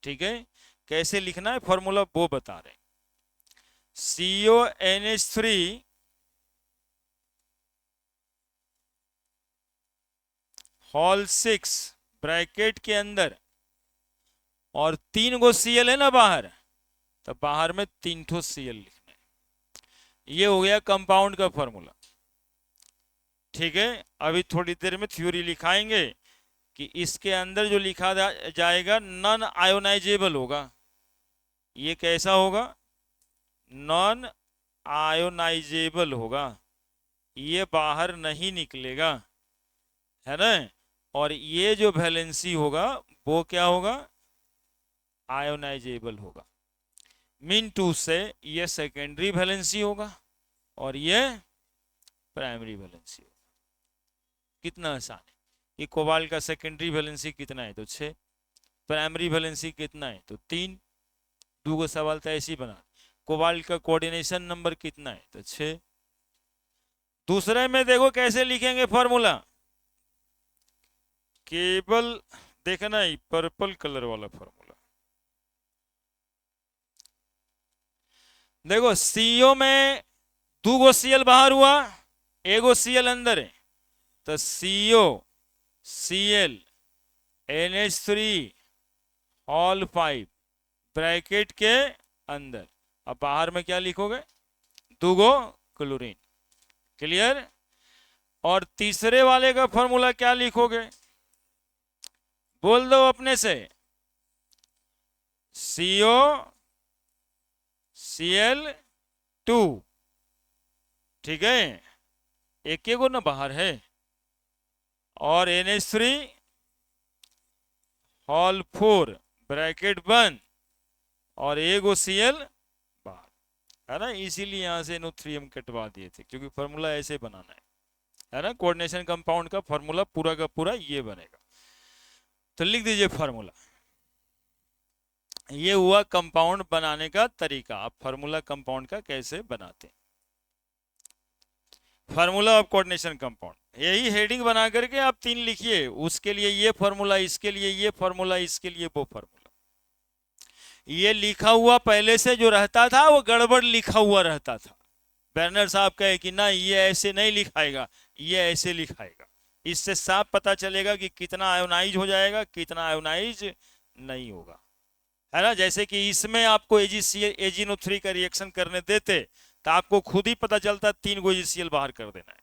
ठीक है। कैसे लिखना है फॉर्मूला वो बता रहे। CONH3 होल 6 ब्रैकेट के अंदर, और 3 गो Cl है ना बाहर, तो बाहर में 3 ठो Cl लिखना है। ये हो गया कंपाउंड का फॉर्मूला, ठीक है। अभी थोड़ी देर में थ्योरी लिखाएंगे कि इसके अंदर जो लिखा जाएगा नॉन आयोनाइजेबल होगा। ये कैसा होगा, नॉन आयोनाइजेबल होगा, ये बाहर नहीं निकलेगा, है ना। और ये जो वैलेंसी होगा वो क्या होगा, आयोनाइजेबल होगा। मीन टू से ये सेकेंडरी वैलेंसी होगा और ये प्राइमरी वैलेंसी होगा। कितना आसान है। ये कोबाल्ट का सेकेंडरी वैलेंसी कितना है तो 6, प्राइमरी वैलेंसी कितना है तो 3। दूसरा सवाल तो ऐसे ही बना, कोबाल्ट का कोऑर्डिनेशन नंबर कितना है तो 6। दूसरे में देखो कैसे लिखेंगे फॉर्मूला, केवल देखना ही पर्पल कलर वाला फॉर्मूला। देखो CO में 2 गो Cl बाहर हुआ, एगो Cl अंदर है, तो CO Cl NH3 whole 5 bracket के अंदर। अब बाहर में क्या लिखोगे, 2 गो क्लोरीन। क्लियर। और तीसरे वाले का फॉर्मूला क्या लिखोगे, बोल दो अपने से, CO Cl2, ठीक है, एक गो ना बाहर है, और NH3 होल 4 ब्रैकेट बंद, और एगो Cl बाहर, है ना। इसीलिए यहां से NO3 हम कटवा दिए थे, क्योंकि फॉर्मूला ऐसे बनाना है ना। कोऑर्डिनेशन कंपाउंड का फॉर्मूला पूरा का पूरा ये बनेगा। तो लिख दीजिए फार्मूला। ये हुआ कंपाउंड बनाने का तरीका। आप फार्मूला कंपाउंड का कैसे बनाते हैं, फार्मूला ऑफ कोऑर्डिनेशन कंपाउंड। यही हेडिंग बना करके आप 3 लिखिए, उसके लिए ये फार्मूला, इसके लिए ये फार्मूला, इसके लिए वो फार्मूला। ये लिखा हुआ पहले से जो रहता था वो गड़बड़ लिखा हुआ रहता था। बर्नर साहब कहे कि ना ये ऐसे नहीं लिखाएगा, ये ऐसे लिखाएगा। इससे साफ पता चलेगा कि कितना आयोनाइज हो जाएगा, कितना आयोनाइज नहीं होगा, है ना। जैसे कि इसमें आपको AgCl का रिएक्शन करने देते तो आपको खुद ही पता चलता 3 गो AgCl बाहर कर देना है।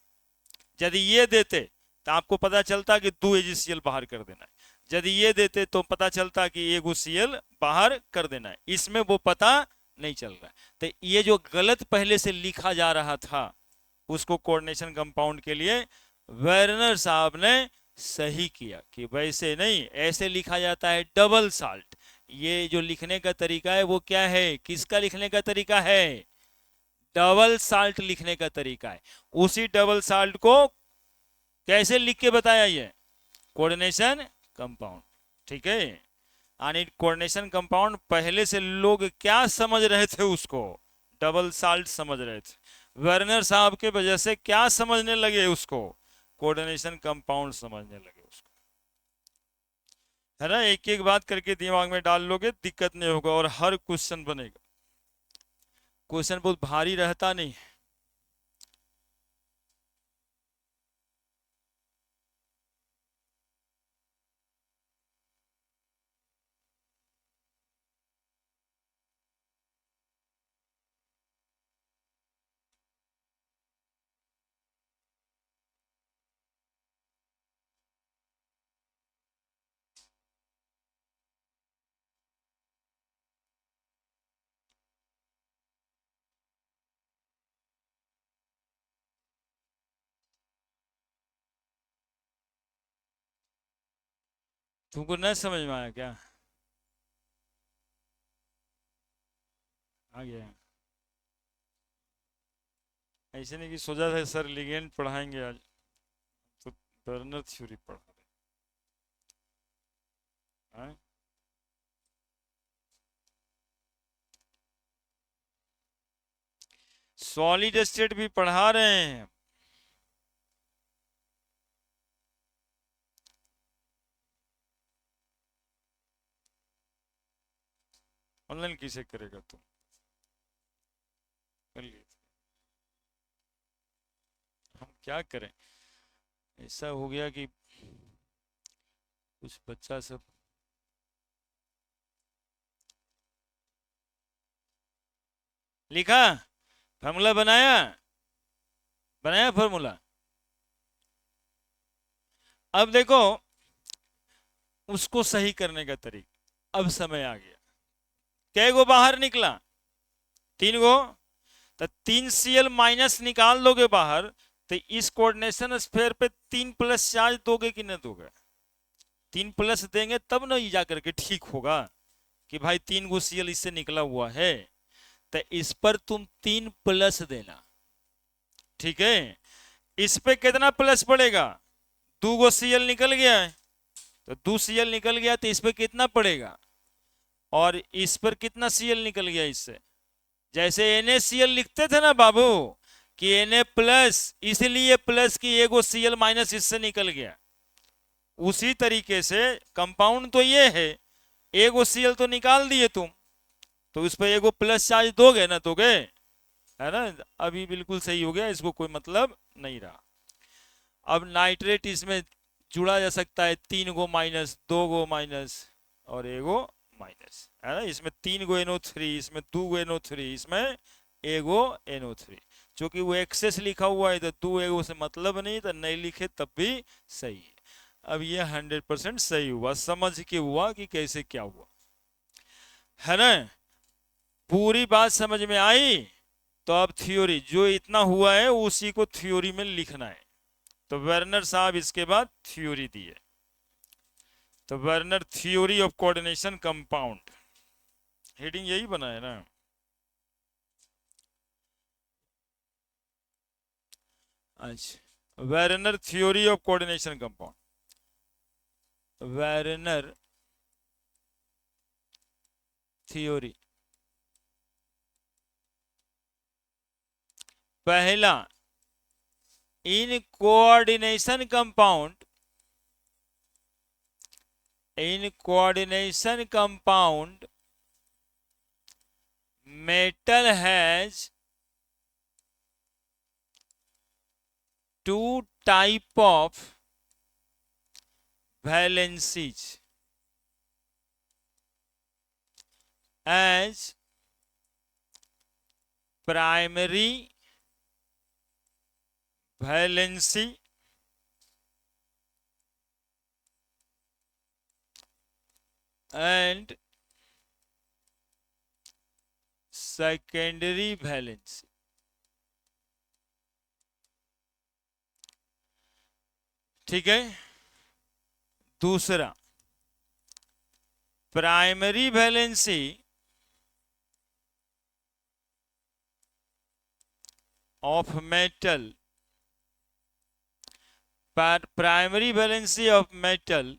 यदि ये देते तो आपको पता चलता कि 2 AgCl बाहर कर देना है। यदि ये देते तो पता चलता कि 1 Cl बाहर कर देना है। इसमें वो पता नहीं चल रहा है। तो ये जो गलत पहले से लिखा जा रहा था उसको कोऑर्डिनेशन कंपाउंड के लिए वर्नर साहब ने सही किया कि वैसे नहीं, ऐसे लिखा जाता है डबल साल्ट। ये जो लिखने का तरीका है वो क्या है, किसका लिखने का तरीका है, डबल साल्ट लिखने का तरीका है। उसी डबल साल्ट को कैसे लिख के बताया, ये कोऑर्डिनेशन कंपाउंड, ठीक है। यानी कोऑर्डिनेशन कंपाउंड पहले से लोग क्या समझ रहे थे, उसको डबल साल्ट समझ रहे थे। वर्नर साहब के वजह से क्या समझने लगे, उसको कोऑर्डिनेशन कंपाउंड समझने लगे उसको, है ना। एक एक बात करके दिमाग में डाल लोगे, दिक्कत नहीं होगा और हर क्वेश्चन बनेगा। क्वेश्चन बहुत भारी रहता नहीं है। तुमको नहीं समझ में आया क्या? आ गया। ऐसे नहीं कि सोचा था सर लिगेंड पढ़ाएंगे आज, तो बर्नर थ्योरी पढ़ा रहे हैं। सॉलिड स्टेट भी पढ़ा रहे हैं। ऑनलाइन किसे करेगा तुम, कर लिए। हम क्या करें, ऐसा हो गया कि कुछ बच्चा सब लिखा, फार्मूला बनाया, बनाया फार्मूला। अब देखो उसको सही करने का तरीका, अब समय आ गया। कै गो बाहर निकला, 3 गो। तो 3Cl माइनस निकाल दोगे बाहर, तो इस कोऑर्डिनेशन स्फीयर पे 3 प्लस चार्ज दोगे कि नहीं दोगे? 3 प्लस देंगे तब ना ये जाकर के ठीक होगा कि भाई 3 गो Cl इससे निकला हुआ है, तो इस पर तुम 3 प्लस देना, ठीक है। इस पे कितना प्लस पड़ेगा, 2 गो Cl निकल गया है, तो 2 Cl निकल गया तो इस पे कितना पड़ेगा, और इस पर कितना Cl निकल गया इससे। जैसे NaCl लिखते थे ना बाबू कि Na प्लस, इसलिए प्लस की एगो Cl माइनस इससे निकल गया। उसी तरीके से कंपाउंड तो ये है, एगो Cl तो निकाल दिए तुम, तो उस पर एगो प्लस चार्ज दोगे ना, दोगे, है ना। अभी बिल्कुल सही हो गया, इसको कोई मतलब नहीं रहा। अब नाइट्रेट इसमें जुड़ा जा सकता है, 3 गो माइनस, 2 गो माइनस और एगो माइनस, है ना। इसमें 3 गो NO3, इसमें 2 गो NO3, इसमें एगो NO3। क्योंकि वो एक्सेस लिखा हुआ है तो 2 एगो से मतलब नहीं, तो नहीं लिखे तब भी सही है। अब ये 100% सही हुआ, समझ के हुआ कि कैसे क्या हुआ, है ना। पूरी बात समझ में आई। तो अब थ्योरी जो इतना हुआ है उसी को थ्योरी में लिखना है। तो वर्नर साहब इसके बाद थ्योरी दिए, तो Werner theory of coordination compound, heading यही बना है ना। अच्छा, Werner theory of coordination compound. Werner theory. पहला, in coordination compound metal has two type of valencies as primary valency and secondary valency। ठीक है। दूसरा, primary valency of metal, primary valency of metal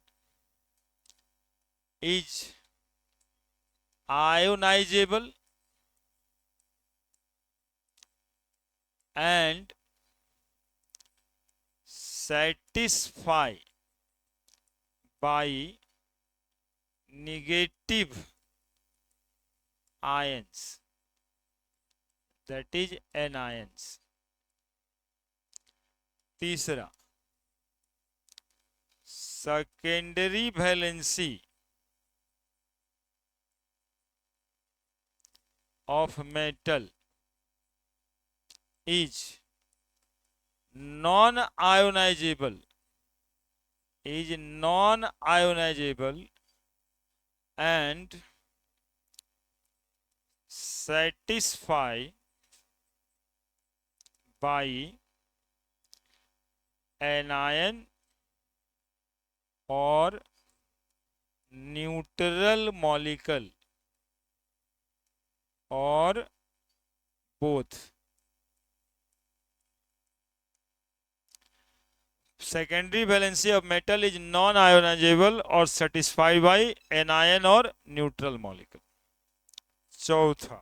is ionizable and satisfied by negative ions, that is anions। तीसरा, secondary valency of metal is non-ionizable and satisfied by anion or neutral molecule or both। secondary valency of metal is non-ionizable or satisfied by anion or neutral molecule। चौथा,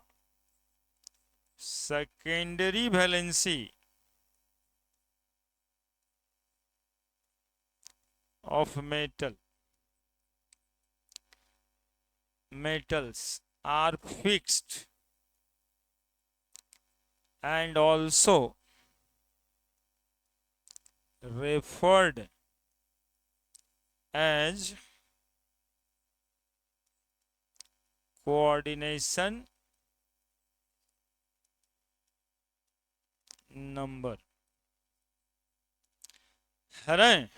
secondary valency of metals are fixed and also referred as coordination number, है ना?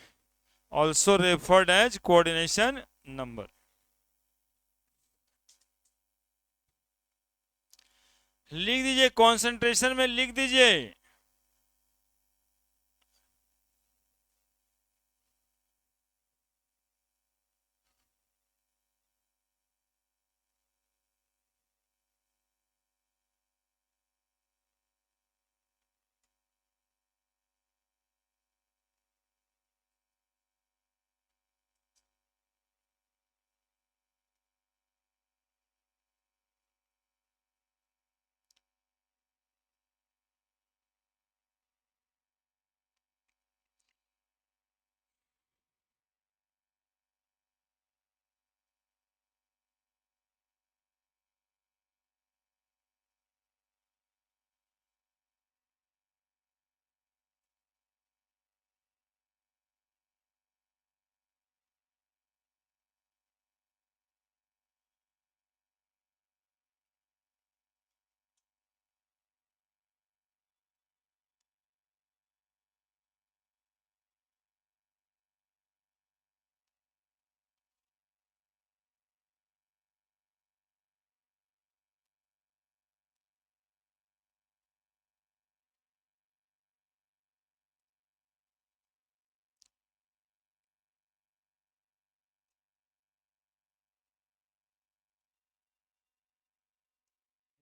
also referred as coordination number। लिख दीजिए, concentration में लिख दीजिए।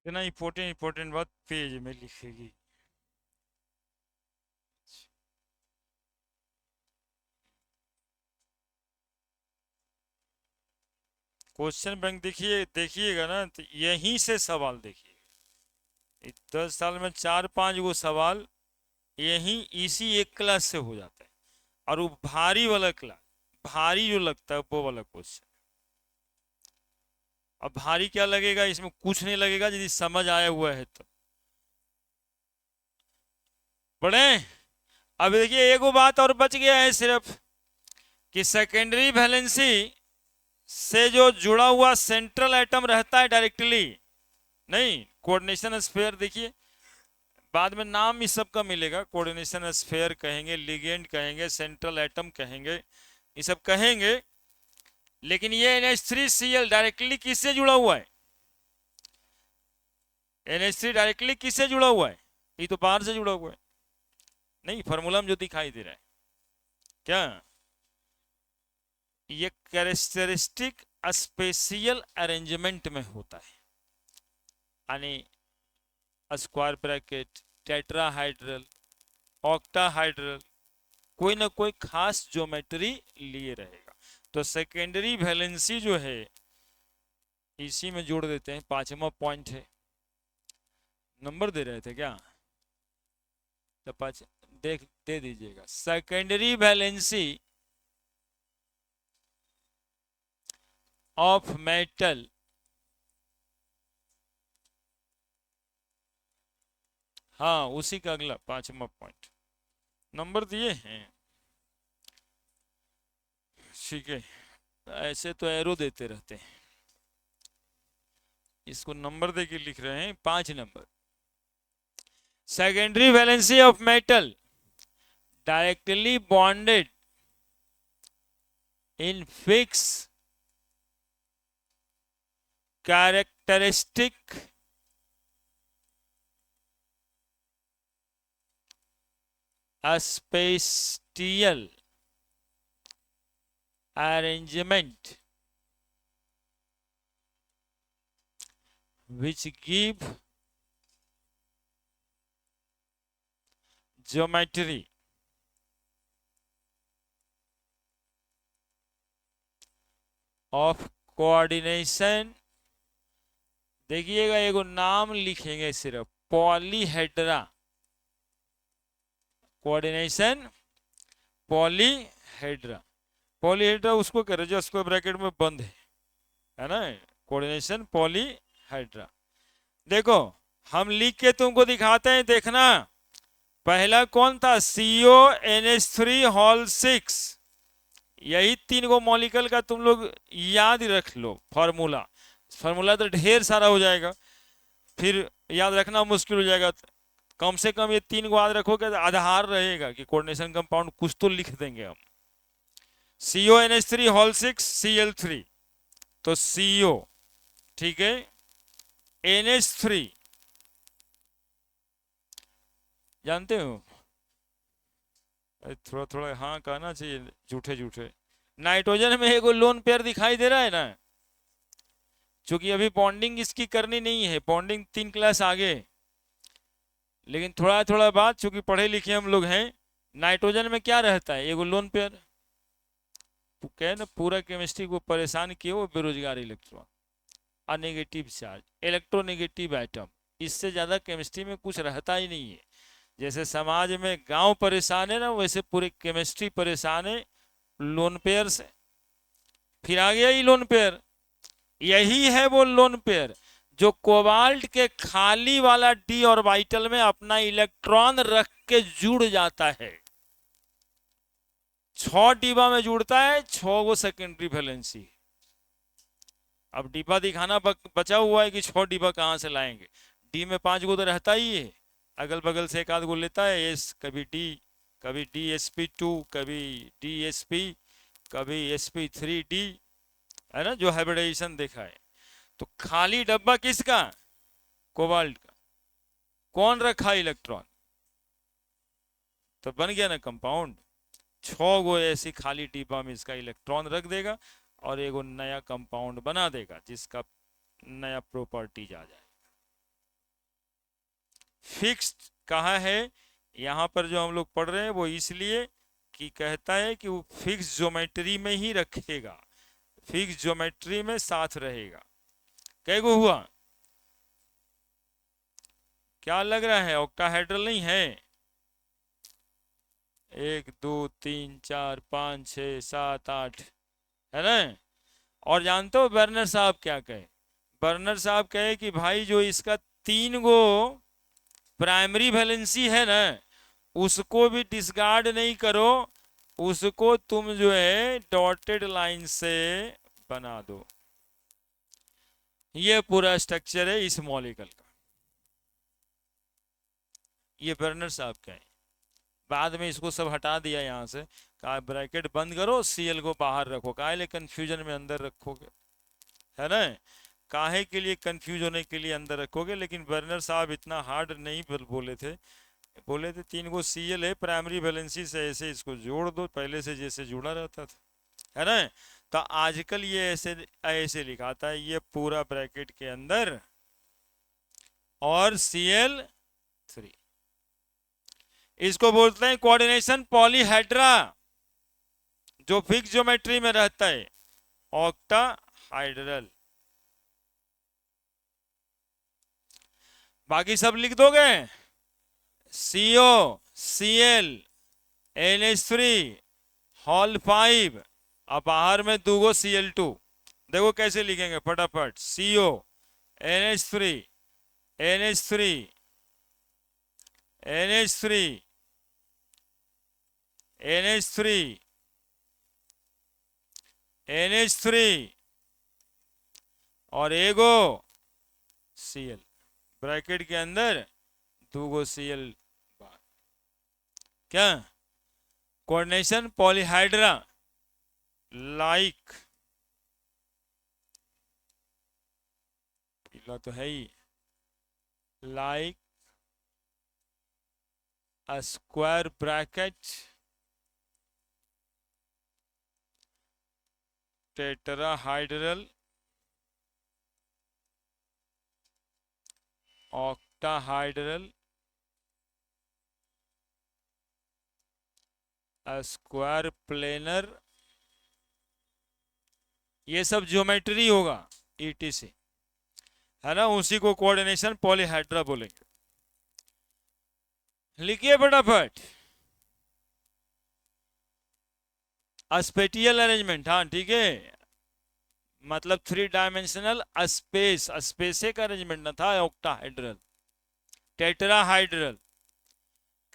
इतना important बात पेज में लिखेगी। क्वेश्चन बैंक देखिएगा ना, तो यहीं से सवाल देखिए, 10 साल में 4-5 गो सवाल यहीं इसी एक क्लास से हो जाता है। और वो भारी वाला क्लास, भारी जो लगता है वो वाला क्वेश्चन। अब भारी क्या लगेगा, इसमें कुछ नहीं लगेगा यदि समझ आया हुआ है तो। पढ़े। अब देखिए एक बात और बच गया है सिर्फ, कि सेकेंडरी वैलेंसी से जो जुड़ा हुआ सेंट्रल एटम रहता है डायरेक्टली, नहीं कोऑर्डिनेशन स्फीयर। देखिए बाद में नाम इस सब का मिलेगा, कोऑर्डिनेशन स्फीयर कहेंगे, लिगेंड कहेंगे, सेंट्रल एटम कहेंगे, ये सब कहेंगे। लेकिन ये NH3Cl डायरेक्टली किससे जुड़ा हुआ है? NH3 डायरेक्टली किससे जुड़ा हुआ है? ये तो बाहर से जुड़ा हुआ है। नहीं, फॉर्मूला में जो दिखाई दे रहा है क्या, ये कैरेक्टरिस्टिक स्पेशियल अरेंजमेंट में होता है, यानी स्क्वायर ब्रैकेट, टेट्राहाइड्रल, ऑक्टाहाइड्रल, कोई ना कोई खास ज्योमेट्री लिए रहेगा। तो सेकेंडरी वैलेंसी जो है इसी में जोड़ देते हैं, 5वां पॉइंट है। नंबर दे रहे थे क्या? तो 5 दे दीजिएगा। सेकेंडरी वैलेंसी ऑफ मेटल हाँ उसी का अगला 5वां पॉइंट नंबर दिए हैं, ठीक है। ऐसे तो एरो देते रहते हैं, इसको नंबर देके लिख रहे हैं, 5 number. Secondary valency of metal directly bonded in fix characteristic spatial arrangement which give geometry of coordination। देखिएगा एगो नाम लिखेंगे सिर्फ, पॉलीहेड्रा, कोऑर्डिनेशन पॉलीहेड्रा। पॉलीहेड्रा उसको कह रहे जो स्क्वायर ब्रैकेट में बंद है ना, कोऑर्डिनेशन पॉलीहेड्रा। देखो हम लिख के तुमको दिखाते हैं, देखना। पहला कौन था? CONH3 6। यही 3 गो मॉलिक्यूल का तुम लोग याद रख लो फॉर्मूला। फॉर्मूला तो ढेर सारा हो जाएगा, फिर याद रखना मुश्किल हो जाएगा। कम से कम ये 3 गो याद रखोगे तो आधार रहेगा कि कोऑर्डिनेशन कंपाउंड कुछ तो लिख देंगे हम। CONH3 6 Cl3, तो CO, ठीक है। NH3 जानते हो, थोड़ा थोड़ा हाँ कहना चाहिए, झूठे झूठे। नाइट्रोजन में एगो लोन पेयर दिखाई दे रहा है ना, क्योंकि अभी बॉन्डिंग इसकी करनी नहीं है, बॉन्डिंग 3 क्लास आगे। लेकिन थोड़ा थोड़ा बात, चूंकि पढ़े लिखे हम लोग हैं, नाइट्रोजन में क्या रहता है? एगो लोन पेयर। कहे ना पूरा केमिस्ट्री को परेशान किए वो बेरोजगार इलेक्ट्रॉन और नेगेटिव चार्ज, इलेक्ट्रोनेगेटिव एटम। इससे ज्यादा केमिस्ट्री में कुछ रहता ही नहीं है। जैसे समाज में गांव परेशान है ना, वैसे पूरे केमिस्ट्री परेशान है लोन पेयर से। फिर आ गया ही लोन पेयर, यही है वो लोन पेयर जो कोबाल्ट के खाली वाला डी ऑर्बिटल में अपना इलेक्ट्रॉन रख के जुड़ जाता है। 6 डिब्बा में जुड़ता है, 6 गो सेकेंडरी वैलेंसी। अब डिब्बा दिखाना बचा हुआ है कि 6 डिब्बा कहां से लाएंगे। डी में 5 गो तो रहता ही है, अगल बगल से एक आध गो लेता है एस, कभी डी, कभी DsP2, कभी DsP, कभी sp3d, है ना, जो हाइब्रिडाइजेशन देखा है। तो खाली डब्बा किसका? कोबाल्ट का। कौन रखा इलेक्ट्रॉन? तो बन गया ना कंपाउंड। 6 गो ऐसी खाली डिब्बा में इसका इलेक्ट्रॉन रख देगा और एगो नया कंपाउंड बना देगा जिसका नया प्रॉपर्टीज आ जाए। फिक्स्ड कहा है यहां पर जो हम लोग पढ़ रहे हैं, वो इसलिए कि कहता है कि वो फिक्स ज्योमेट्री में ही रखेगा। फिक्स ज्योमेट्री में साथ रहेगा। कै गो हुआ? क्या लग रहा है, ऑक्टाहेड्रल नहीं है? 1 2 3 4 5 6 7 8, है ना? और जानते हो बर्नर साहब क्या कहे? बर्नर साहब कहे कि भाई जो इसका 3 गो प्राइमरी वैलेंसी है ना, उसको भी डिस्कार्ड नहीं करो, उसको तुम जो है डॉटेड लाइन से बना दो। ये पूरा स्ट्रक्चर है इस मॉलिक्यूल का। ये बर्नर साहब का है। बाद में इसको सब हटा दिया यहाँ से, कहा ब्रैकेट बंद करो, सीएल को बाहर रखो। काहे कंफ्यूजन में अंदर रखोगे, है ना? काहे के लिए कंफ्यूज होने के लिए अंदर रखोगे? लेकिन बर्नर साहब इतना हार्ड नहीं बोले थे। बोले थे 3 गो सीएल है प्राइमरी वैलेंसी से, ऐसे इसको जोड़ दो पहले से जैसे जुड़ा रहता था, है ना? तो आजकल ये ऐसे ऐसे लिखाता है, ये पूरा ब्रैकेट के अंदर और Cl3। इसको बोलते हैं कोऑर्डिनेशन पॉलीहेड्रा, जो फिक्स ज्योमेट्री में रहता है, ऑक्टाहाइड्रल। बाकी सब लिख दोगे, CO Cl NH3 हॉल 5, अब बाहर में 2 गो Cl2। देखो कैसे लिखेंगे फटाफट, CO NH3 NH3 NH3 NH3 NH3 और एगो Cl, ब्रैकेट के अंदर 2 गो Cl बार। क्या? कोऑर्डिनेशन पॉलीहाइड्रा लाइक, पीला तो है ही, like a square bracket tetrahedral octahedral a square planar, ये सब ज्योमेट्री होगा ETC, है ना? उसी को कोऑर्डिनेशन पॉलीहेड्रा बोलेंगे। लिखिए फटाफट, स्पेटियल अरेंजमेंट, हाँ ठीक है, मतलब 3 डायमेंशनल स्पेस, स्पेस का अरेंजमेंट न था ऑक्टाहेड्रल। टेट्राहाइड्रल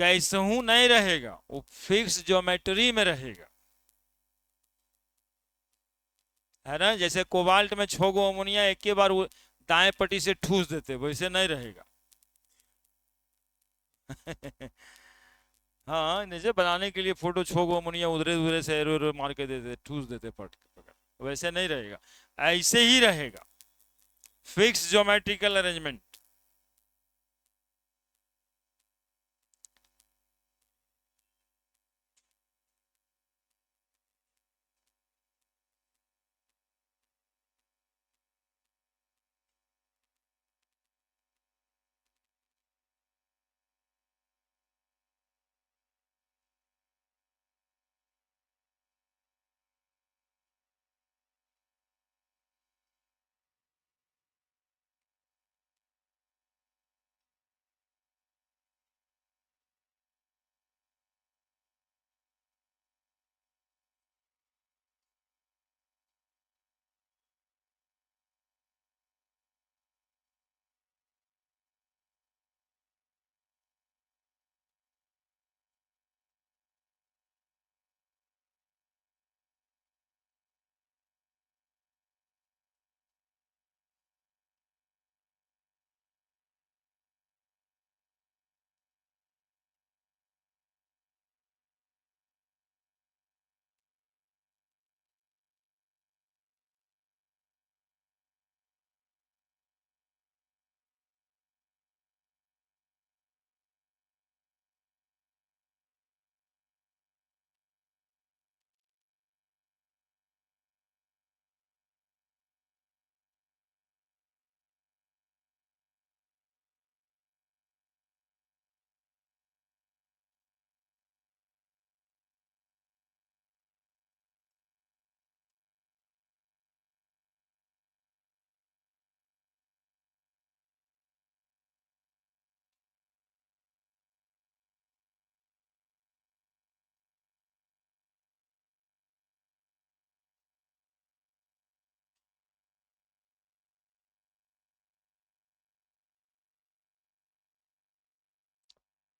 कैसे हूं नहीं रहेगा, वो फिक्स ज्योमेट्री में रहेगा, है ना? जैसे कोबाल्ट में 6 गो अमोनिया एक के बार दाएं पट्टी से ठूस देते, वैसे नहीं रहेगा। हाँ, जैसे बनाने के लिए फोटो 6 गो अमोनिया उधरे उधरे से एरो एरो मार के देते, ठूस देते पट पकड़, वैसे नहीं रहेगा, ऐसे ही रहेगा फिक्स ज्योमेट्रिकल अरेंजमेंट।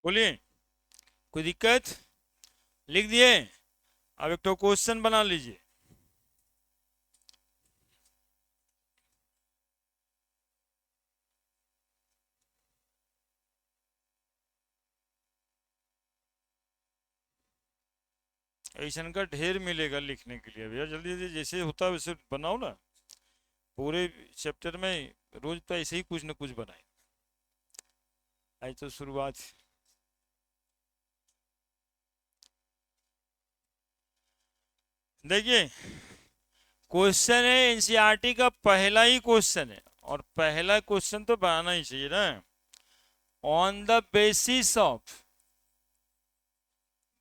बोलिए, कोई दिक्कत? लिख दिए? अब एक तो क्वेश्चन बना लीजिए। ऐसा का ढेर मिलेगा लिखने के लिए भैया, जल्दी जल्दी जैसे होता है वैसे बनाओ ना। पूरे चैप्टर में रोज तो ऐसे ही कुछ ना कुछ बनाए। आज तो शुरुआत। देखिए, क्वेश्चन है एनसीईआरटी का पहला ही क्वेश्चन है, और पहला क्वेश्चन तो बनाना ही चाहिए ना। ऑन द बेसिस ऑफ,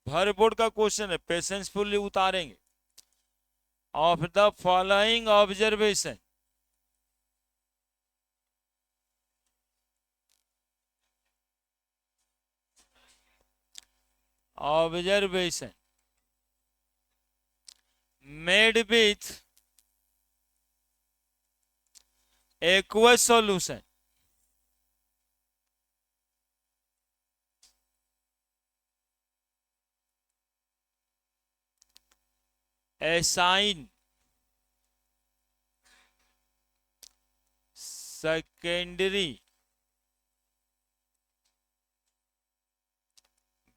भर बोर्ड का क्वेश्चन है, पेशेंसफुली उतारेंगे। Of the following observation, observation made with aqueous solution, assign secondary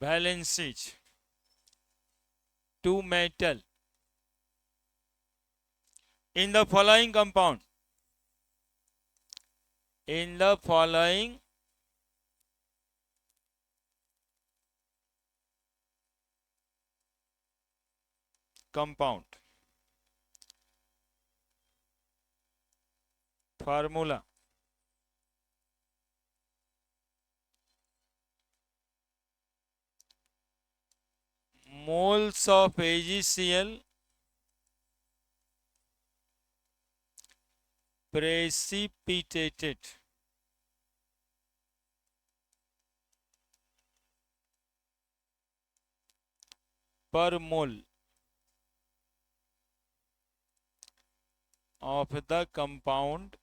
valencies to metal in the following compound, in the following compound. Formula: moles of AgCl precipitated per mole of the compound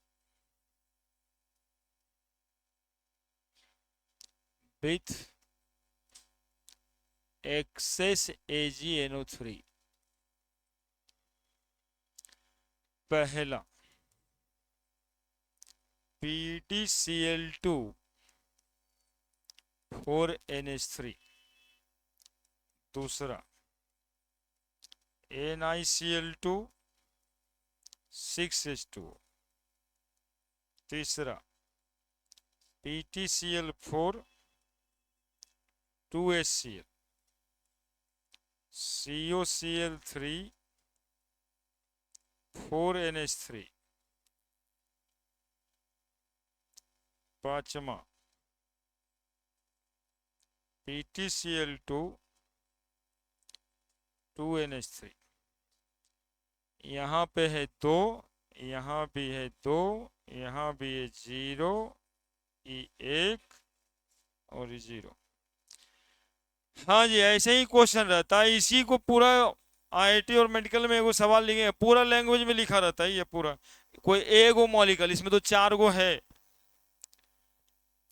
with excess AgNO3। पहला PdCl2 4NH3, दूसरा NiCl2 6H2, तीसरा PtCl4 2HCl, COCl3 4NH3, पांचवा PtCl2 2NH3। यहाँ पे है दो, यहाँ भी है दो, यहाँ भी है 0, ये 1 और ये 0। हाँ जी, ऐसे ही क्वेश्चन रहता है। इसी को पूरा आईआईटी और मेडिकल में एगो सवाल लिखे, पूरा लैंग्वेज में लिखा रहता है ये पूरा। कोई एगो मॉलिक्यूल, इसमें तो 4 गो है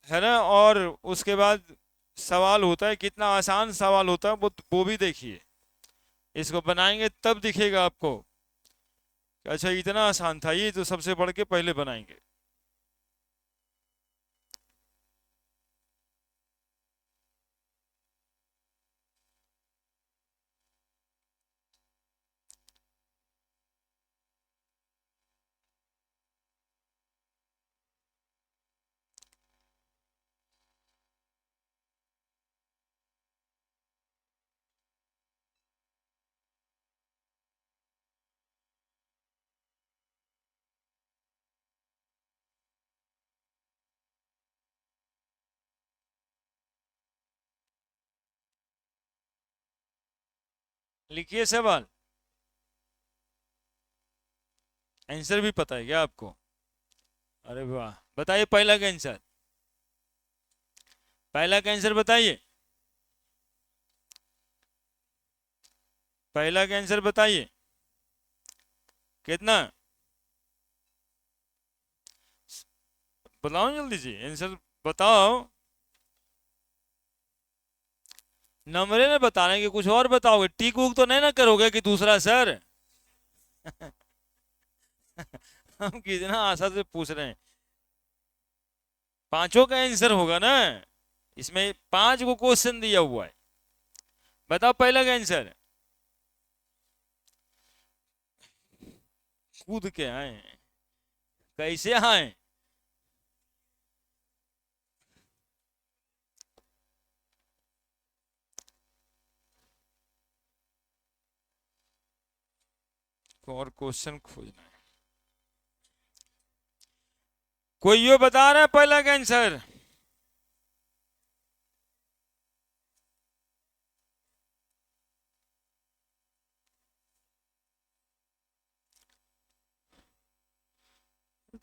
ना। और उसके बाद सवाल होता है, कितना आसान सवाल होता है वो भी देखिए। इसको बनाएंगे तब दिखेगा आपको, अच्छा इतना आसान था, ये तो सबसे बढ़ के पहले बनाएंगे। लिखिए सवाल। आंसर भी पता है क्या आपको? अरे वाह, बताइए पहला का आंसर, पहला का आंसर बताइए, पहला का आंसर बताइए कितना? बताओ जल्दी से आंसर बताओ। नंबरे में बता रहे हैं कि कुछ और बताओगे? टीक उक तो नहीं ना करोगे कि दूसरा सर? हम कितना आशा से पूछ रहे हैं। पांचों का आंसर होगा ना, इसमें 5 को क्वेश्चन दिया हुआ है। बताओ पहला का आंसर। कूद के आए, कैसे आए? और क्वेश्चन खोजना है। कोई ये बता रहा है पहला का आंसर?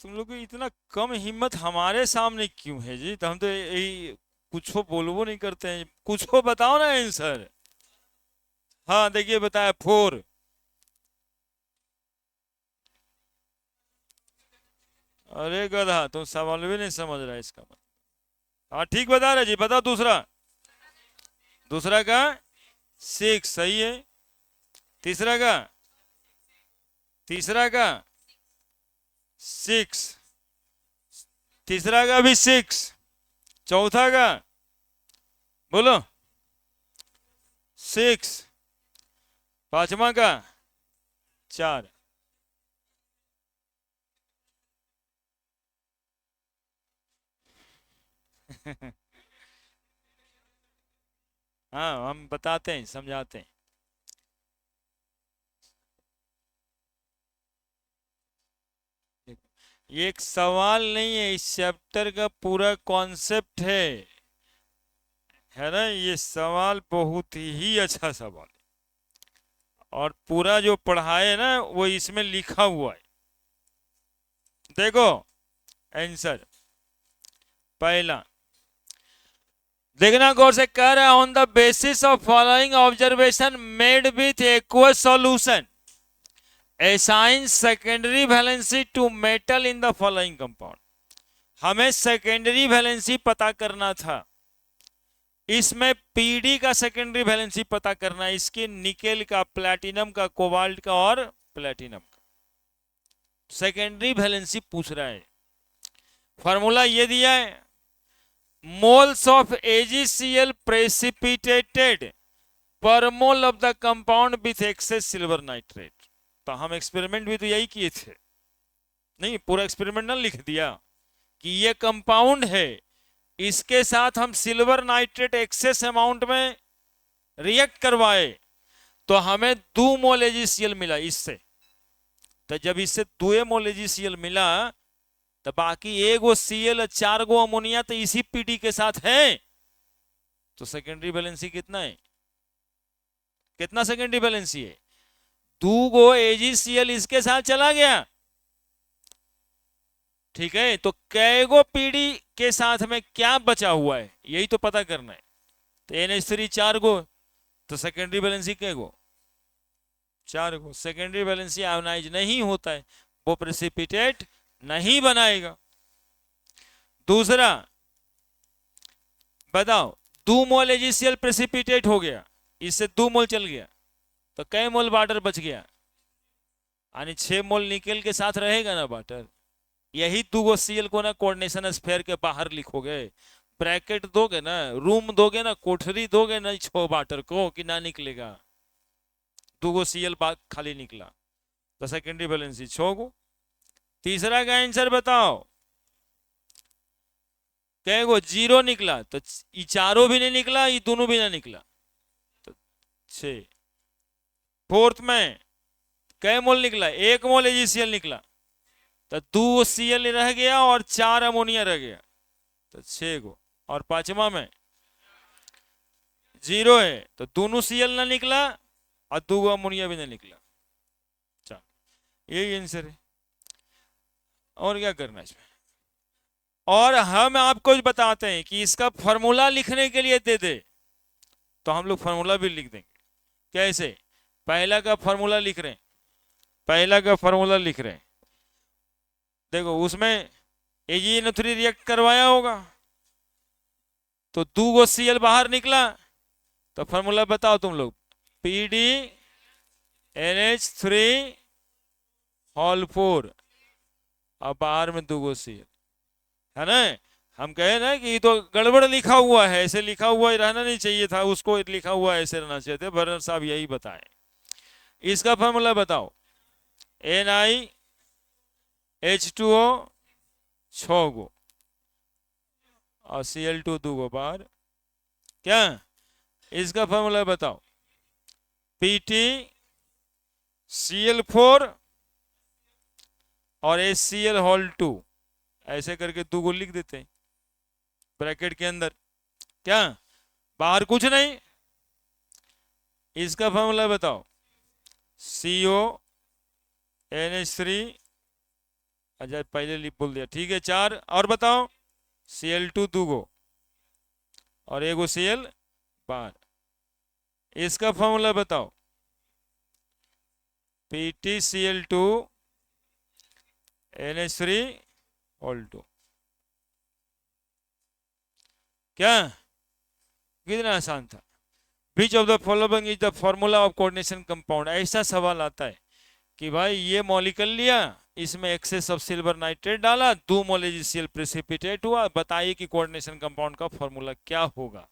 तुम लोग की इतना कम हिम्मत हमारे सामने क्यों है जी? तो हम तो यही कुछ बोलबो नहीं करते हैं। कुछ बताओ ना आंसर। हाँ देखिए बताया 4। अरे गधा, तुम सवाल भी नहीं समझ रहा है इसका मतलब। हाँ ठीक बता रहे जी, बताओ दूसरा। दूसरा का 6 सही है। तीसरा का, तीसरा का 6, तीसरा का भी 6। चौथा का बोलो 6। पांचवा का 4। हाँ हम बताते हैं, समझाते हैं। ये एक सवाल नहीं है, इस चैप्टर का पूरा कॉन्सेप्ट है ना? ये सवाल बहुत ही अच्छा सवाल है, और पूरा जो पढ़ाए ना वो इसमें लिखा हुआ है। देखो आंसर पहला, देखना गौर से। कह रहा है on the basis of following observation made with aqueous solution assign secondary valency two metal in the following compound. हमें सेकेंडरी वैलेंसी पता करना था, इसमें पीडी का सेकेंडरी वैलेंसी पता करना है, इसके निकेल का, प्लैटिनम का, कोबाल्ट का और प्लैटिनम का सेकेंडरी वैलेंसी पूछ रहा है। फॉर्मूला ये दिया है, मोल्स ऑफ AgCl प्रेसिपिटेटेड पर mole of the compound with access silver nitrate. तो हम एक्सपेरिमेंट भी तो यही किए थे, नहीं पूरा एक्सपेरिमेंट ना लिख दिया कि ये कंपाउंड है, इसके साथ हम सिल्वर नाइट्रेट एक्सेस अमाउंट में रिएक्ट करवाए तो हमें 2 मोल AgCl मिला इससे। तो जब इससे 2 मोल AgCl मिला तो बाकी 1 गो Cl 4 गो अमोनिया तो इसी पीडी के साथ है। तो सेकेंडरी वैलेंसी कितना है? कितना सेकेंडरी वैलेंसी है? 2 गो AgCl इसके साथ चला गया, ठीक है? तो कैगो पीडी के साथ में क्या बचा हुआ है यही तो पता करना है। तो NH3 4 गो, तो सेकेंडरी वैलेंसी क्या गो? 4 गो। सेकेंडरी वैलेंसी आयोनाइज नहीं होता है, वो प्रेसिपिटेट नहीं बनाएगा। दूसरा बताओ, 2 मोल AgCl प्रेसिपिटेट हो गया, इससे 2 मोल चल गया, तो कई मोल वाटर बच गया? यानी 6 मोल निकेल के साथ रहेगा ना वाटर। यही 2 गो Cl को ना कोऑर्डिनेशन स्फीयर के बाहर लिखोगे, ब्रैकेट दोगे ना, रूम दोगे ना, कोठरी दोगे ना 6 वाटर को, कि ना निकलेगा? 2 गो Cl खाली निकला, तो सेकेंडरी वैलेंसी 6 गो। तीसरा का आंसर बताओ, कहेगो 0 निकला, तो ये चारों भी नहीं निकला, ये दोनों भी ना निकला, तो 6। फोर्थ में कै मोल निकला? 1 मोल AgCl निकला, तो 2 Cl रह गया और 4 अमोनिया रह गया, तो 6 गो। और पांचवा में 0 है, तो दोनों Cl ना निकला और 2 गो अमोनिया भी ना निकला। चल यही आंसर है, और क्या करना है इसमें? और हम आपको बताते हैं कि इसका फॉर्मूला लिखने के लिए दे दे तो हम लोग फॉर्मूला भी लिख देंगे। कैसे? पहला का फॉर्मूला लिख रहे हैं, पहला का फॉर्मूला लिख रहे हैं। देखो उसमें AgNO3 रिएक्ट करवाया होगा, तो 2 गो Cl बाहर निकला, तो फॉर्मूला बताओ तुम लोग। PD NH3 होल 4 और बाहर में 2 Cl, है ना। हम कहे ना कि तो गड़बड़ लिखा हुआ है, ऐसे लिखा हुआ ही रहना नहीं चाहिए था, उसको लिखा हुआ ऐसे रहना चाहिए था। बर्नर साहब यही बताएं। इसका फॉर्मूला बताओ। NiH2O 6 गो और Cl2 2 गो बाहर। क्या इसका फॉर्मूला बताओ। PT Cl4 और HCl होल 2, ऐसे करके 2 गो लिख देते हैं ब्रैकेट के अंदर। क्या बाहर कुछ नहीं। इसका फॉर्मूला बताओ। CO NH3, अच्छा पहले बोल दिया, ठीक है 4, और बताओ। Cl2 2 गो और 1 गो Cl बाहर। इसका फॉर्मूला बताओ। PtCl2 NH3 whole 2। क्या कितना आसान था। Which of the following is the formula of coordination compound. ऐसा सवाल आता है कि भाई ये मॉलिक्यूल लिया, इसमें एक्सेस ऑफ सिल्वर नाइट्रेट डाला, 2 मोल HCl प्रेसिपिटेट हुआ, बताइए कि कोऑर्डिनेशन कंपाउंड का फॉर्मूला क्या होगा।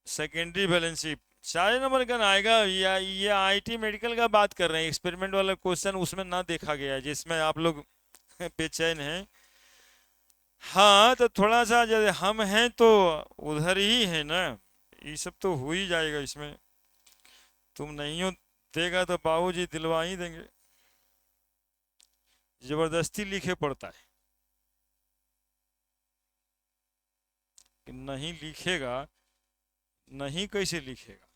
सेकेंडरी वैलेंसी 4 नंबर का आएगा। या ये IIT मेडिकल का बात कर रहे हैं, एक्सपेरिमेंट वाला क्वेश्चन उसमें ना देखा गया है, जिसमें आप लोग बेचैन हैं। हाँ तो थोड़ा सा जब हम हैं तो उधर ही है ना, ये सब तो हो ही जाएगा इसमें। तुम नहीं हो देगा तो बाबूजी दिलवा ही देंगे, जबरदस्ती लिखे पड़ता है कि नहीं लिखेगा, नहीं कैसे लिखेगा।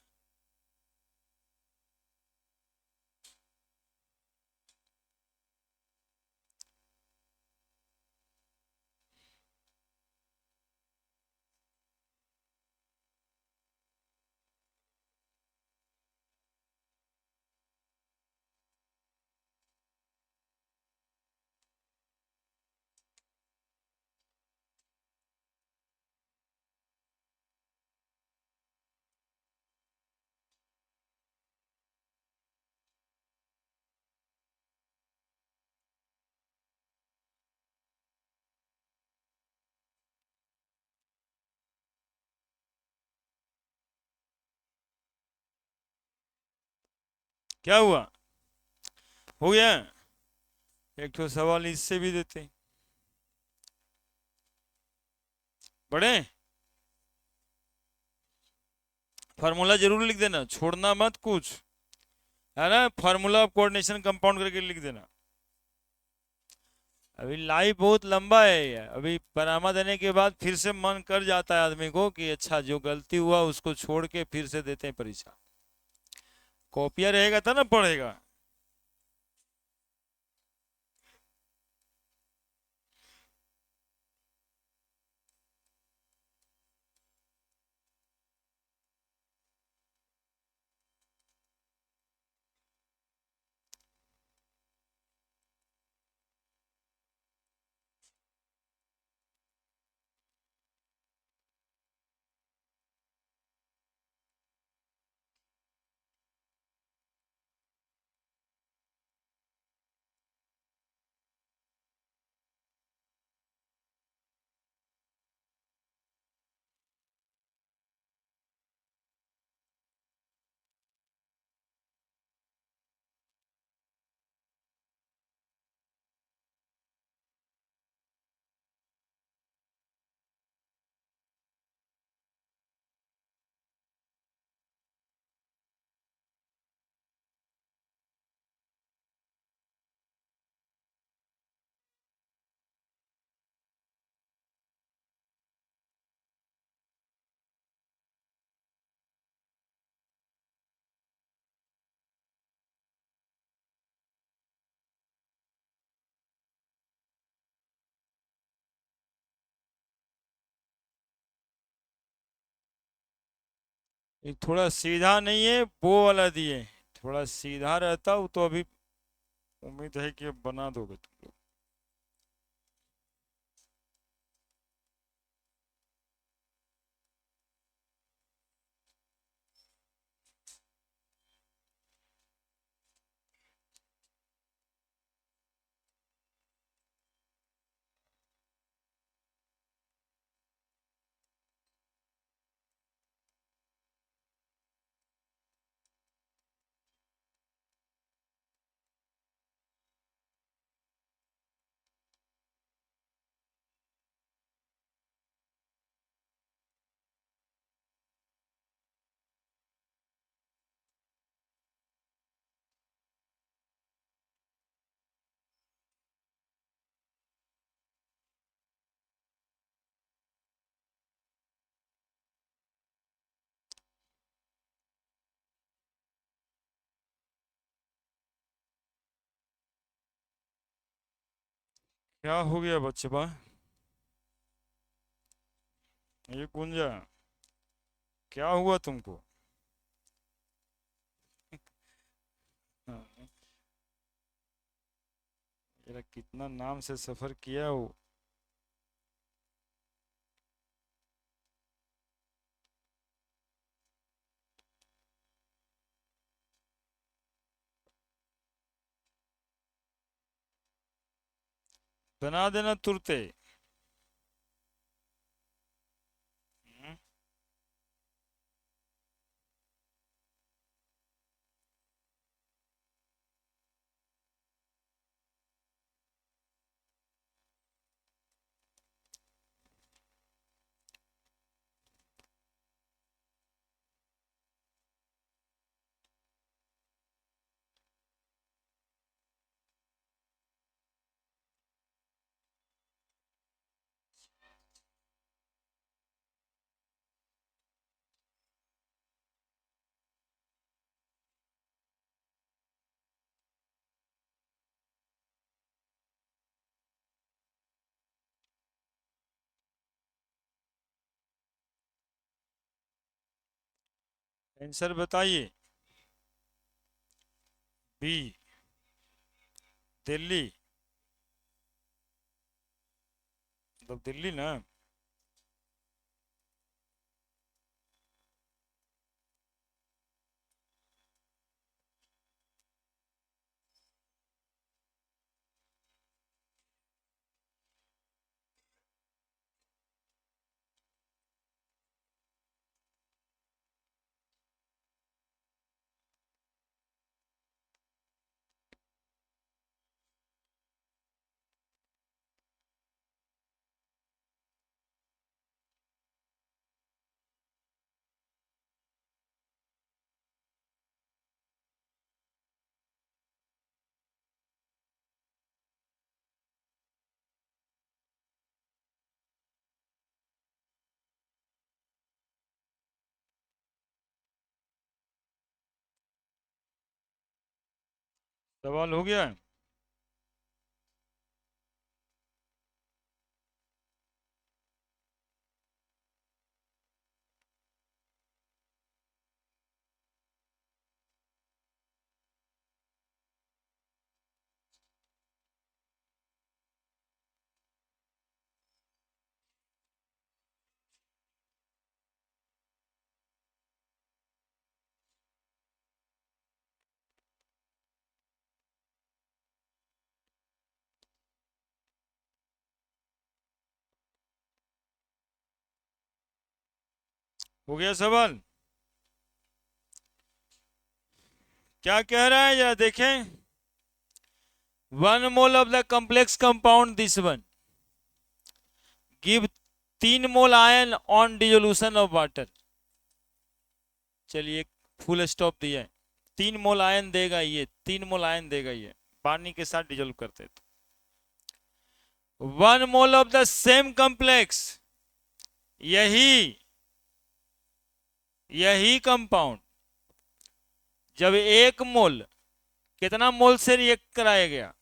क्या हुआ, हो गया। एक तो सवाल इससे भी देते हैं बड़े। फार्मूला जरूर लिख देना, छोड़ना मत कुछ, है ना। फार्मूला ऑफ कोऑर्डिनेशन कंपाउंड करके लिख देना। अभी लाइफ बहुत लंबा है, अभी परामर्श देने के बाद फिर से मन कर जाता है आदमी को कि अच्छा जो गलती हुआ उसको छोड़ के फिर से देते हैं परीक्षा। कॉपिया रहेगा तो ना पढ़ेगा। एक थोड़ा सीधा नहीं है वो वाला दिए, थोड़ा सीधा रहता हूँ तो अभी उम्मीद है कि अब बना दोगे तुम लोग। क्या हो गया बच्चों? ये कुंजा, क्या हुआ तुमको? हाँ, ये कितना नाम से सफर किया हो। बना देना तुरते। हम्म, आंसर बताइए। बी, दिल्ली। मतलब दिल्ली ना। सवाल हो गया है। हो गया सवाल। क्या कह रहा है जरा देखें। 1 mole of the complex compound this one give 3 mole ion on dissolution of water। चलिए फुल स्टॉप दिया है। 3 मोल आयन देगा ये, 3 मोल आयन देगा ये पानी के साथ डिजोल्व करते तो। 1 mole of the same complex, यही यही कंपाउंड जब 1 मोल, कितना मोल से रिएक्ट कराया गया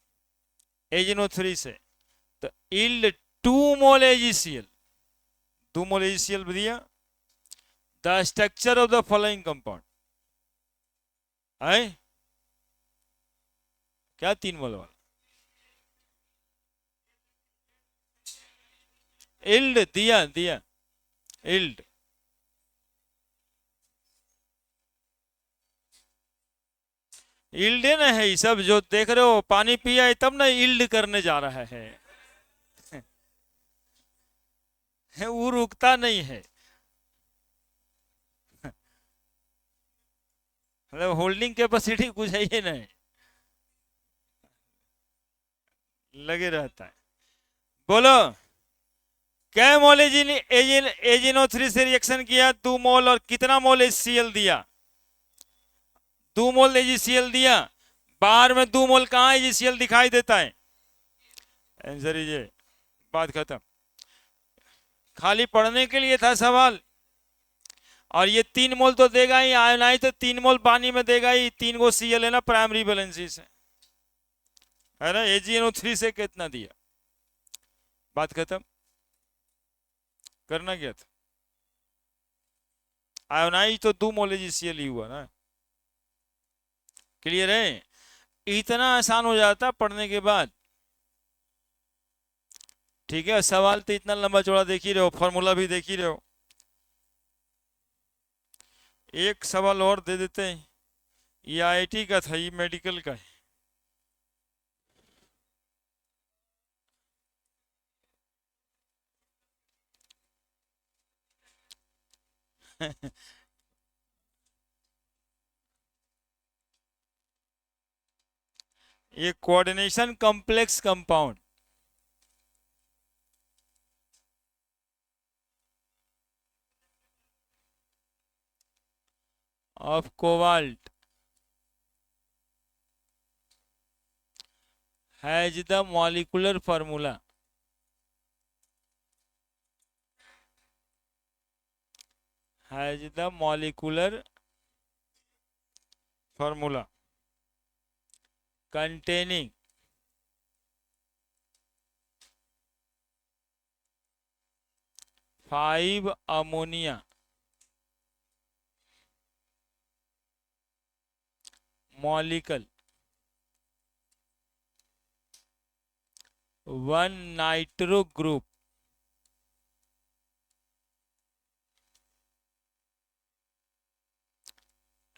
AgNO3 से, तो इल्ड 2 मोल AgCl, 2 मोल AgCl दिया। The structure of the following compound है क्या 3 मोल वाला? इल्ड दिया दिया, इल्ड। इल्ड ना है ये सब जो देख रहे हो, पानी पिया है तब ना इल्ड करने जा रहा है। वो रुकता नहीं है। मतलब होल्डिंग कैपेसिटी कुछ है ही नहीं, लगे रहता है। बोलो क्या मोल AgNO3 से रिएक्शन किया 2 मोल, और कितना मोल HCl दिया? 2 मोल AgCl दिया। बाहर में 2 मोल कहाँ AgCl दिखाई देता है? आंसर ये, बात खत्म। खाली पढ़ने के लिए था सवाल। और ये 3 मोल तो देगा ही, आयोनाइज तो 3 मोल पानी में देगा ही। 3 को Cl है ना प्राइमरी बैलेंसी से, है ना। AgNO3 से कितना दिया? बात खत्म। करना क्या था? आयोनाइज तो 2 मोल AgCl ही हुआ ना। क्लियर है? इतना आसान हो जाता पढ़ने के बाद। ठीक है, सवाल तो इतना लंबा चौड़ा देख ही रहे हो, फॉर्मूला भी देख ही रहे हो। एक सवाल और दे देते हैं, ये IIT का था, ये मेडिकल का है। ये coordination complex compound of cobalt has the molecular formula has the molecular formula containing five ammonia molecule, 1 nitro group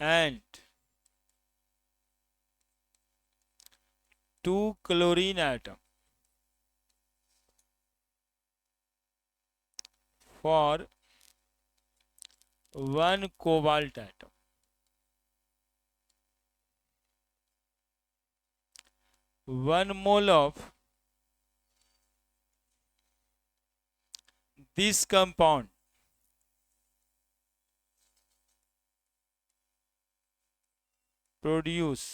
and 2 chlorine atom for 1 cobalt atom. 1 mole of this compound produce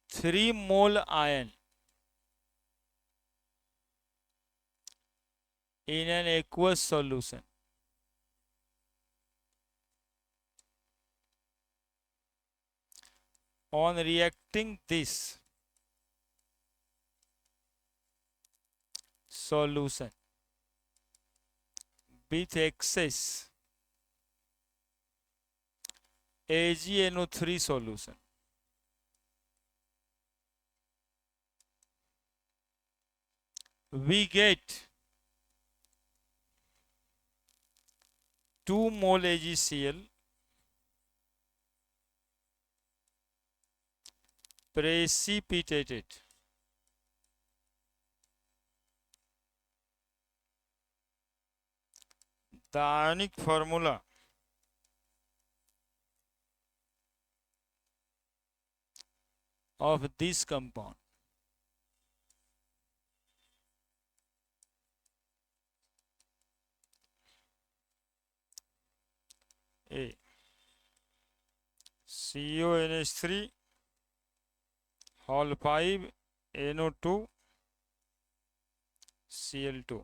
3 mole ion in an aqueous solution. On reacting this solution with excess AgNO3 solution, we get 2 mole AgCl precipitated the ionic formula of this compound A CONH3 whole 5 NO2 Cl2.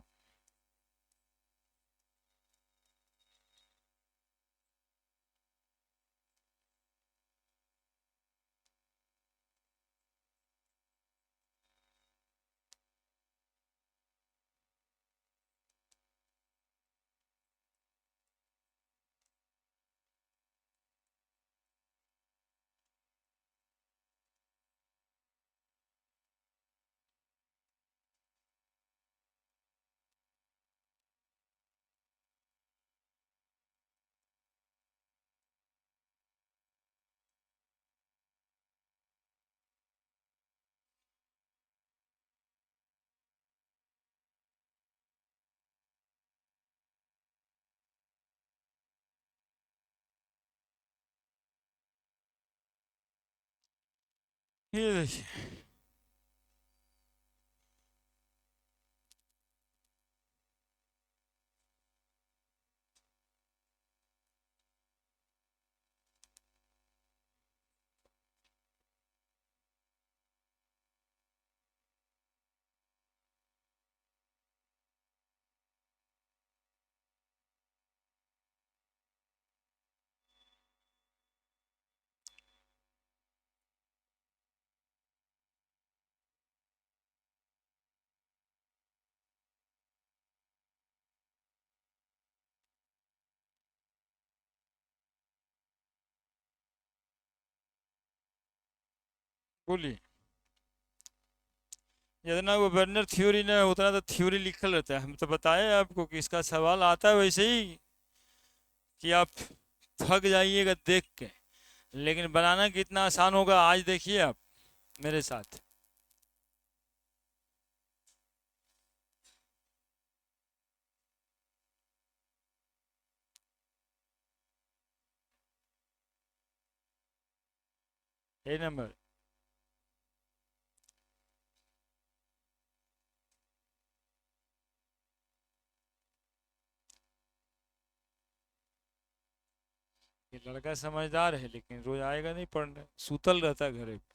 ये देखिए, बोलिए। जितना वो Werner theory ना उतना तो theory लिखल रहता है। हम तो बताए आपको कि इसका सवाल आता है वैसे ही कि आप थक जाइएगा देख के, लेकिन बनाना कितना आसान होगा आज देखिए आप मेरे साथ। ए नंबर, ये लड़का समझदार है लेकिन रोज आएगा नहीं पढ़ने, सूतल रहता है घरे पे।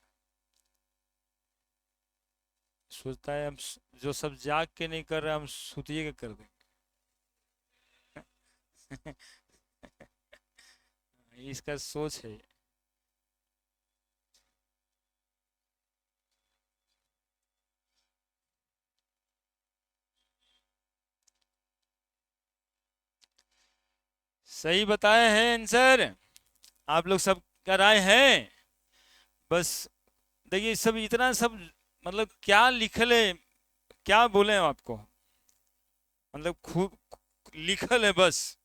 सोचता है हम जो सब जाग के नहीं कर रहे हम सुतिए के कर देंगे। इसका सोच है। सही बताए हैं आंसर, आप लोग सब कराए हैं। बस देखिए सब इतना सब मतलब क्या लिखल है, क्या बोले हम आपको, मतलब खूब लिखल है बस।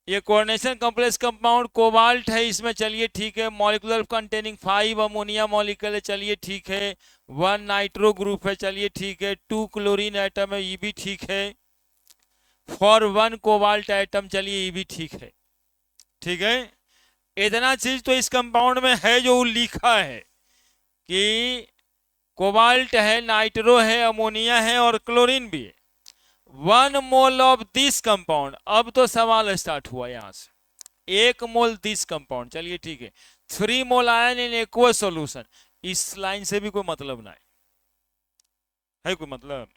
ये कोऑर्डिनेशन कॉम्प्लेक्स कंपाउंड कोबाल्ट है इसमें, चलिए ठीक है। मॉलिक्यूलर कंटेनिंग 5 अमोनिया मॉलिक्यूल है, चलिए ठीक है। 1 नाइट्रो ग्रुप है, चलिए ठीक है। 2 क्लोरीन एटम है, ये भी ठीक है। फॉर 1 कोबाल्ट एटम, चलिए ये भी ठीक है। ठीक है, इतना चीज तो इस कंपाउंड में है जो लिखा है कि कोबाल्ट है, नाइट्रो है, अमोनिया है और क्लोरीन भी है। 1 मोल ऑफ दिस कंपाउंड, अब तो सवाल स्टार्ट हुआ यहां से। 1 मोल दिस कंपाउंड, चलिए ठीक है। 3 mole ion in aqueous solution, इस लाइन से भी कोई मतलब ना है कोई मतलब।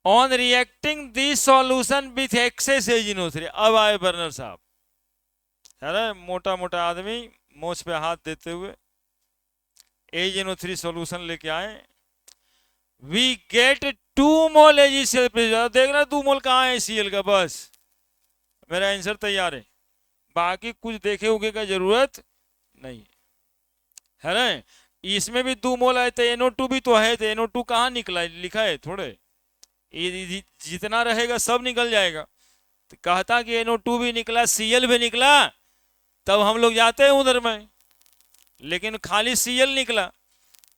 On reacting this solution with excess A G N O three, अब आए बर्नर साहब, है ना मोटा मोटा आदमी मोछ पे हाथ देते हुए एजिनोथ्री सॉल्यूशन लेके आए। वी गेट 2 मोल एजीसीएल, देखना 2 मोल कहाँ है सीएल का, बस मेरा आंसर तैयार है। बाकी कुछ देखे उगे का जरूरत नहीं है ना। इसमें भी 2 मोल है तो NO2 भी तो है, तो NO2 कहाँ निकला है, लिखा है थोड़े। ये जितना रहेगा सब निकल जाएगा। तो कहता कि NO2 भी निकला, Cl भी निकला, तब हम लोग जाते हैं उधर में, लेकिन खाली Cl निकला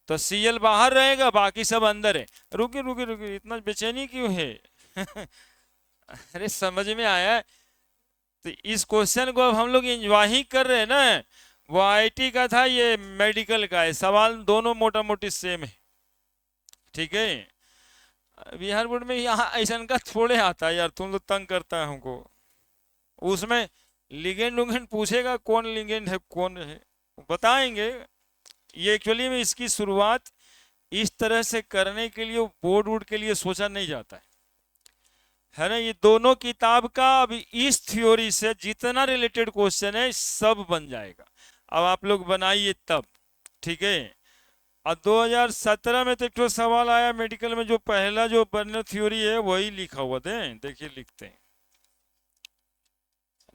तो Cl बाहर रहेगा, बाकी सब अंदर है। रुके रुके रुके, इतना बेचैनी क्यों है? अरे समझ में आया। तो इस क्वेश्चन को अब हम लोग एंजॉय ही कर रहे हैं ना। वो आईटी का था, ये मेडिकल का है, सवाल दोनों मोटा मोटी सेम है। ठीक है, बिहार बोर्ड में यहाँ ऐसा का थोड़े आता है यार, तुम लोग तंग करता है हमको। उसमें लिगेंड उगेंड पूछेगा, कौन लिगेंड है कौन है बताएंगे। ये एक्चुअली में इसकी शुरुआत इस तरह से करने के लिए बोर्ड वोर्ड के लिए सोचा नहीं जाता है ना। ये दोनों किताब का अभी इस थ्योरी से जितना रिलेटेड क्वेश्चन है सब बन जाएगा। अब आप लोग बनाइए तब, ठीक है। और 2017 में तो एक सवाल आया मेडिकल में, जो पहला जो बर्नर थ्योरी है वही लिखा हुआ थे, देखिए लिखते हैं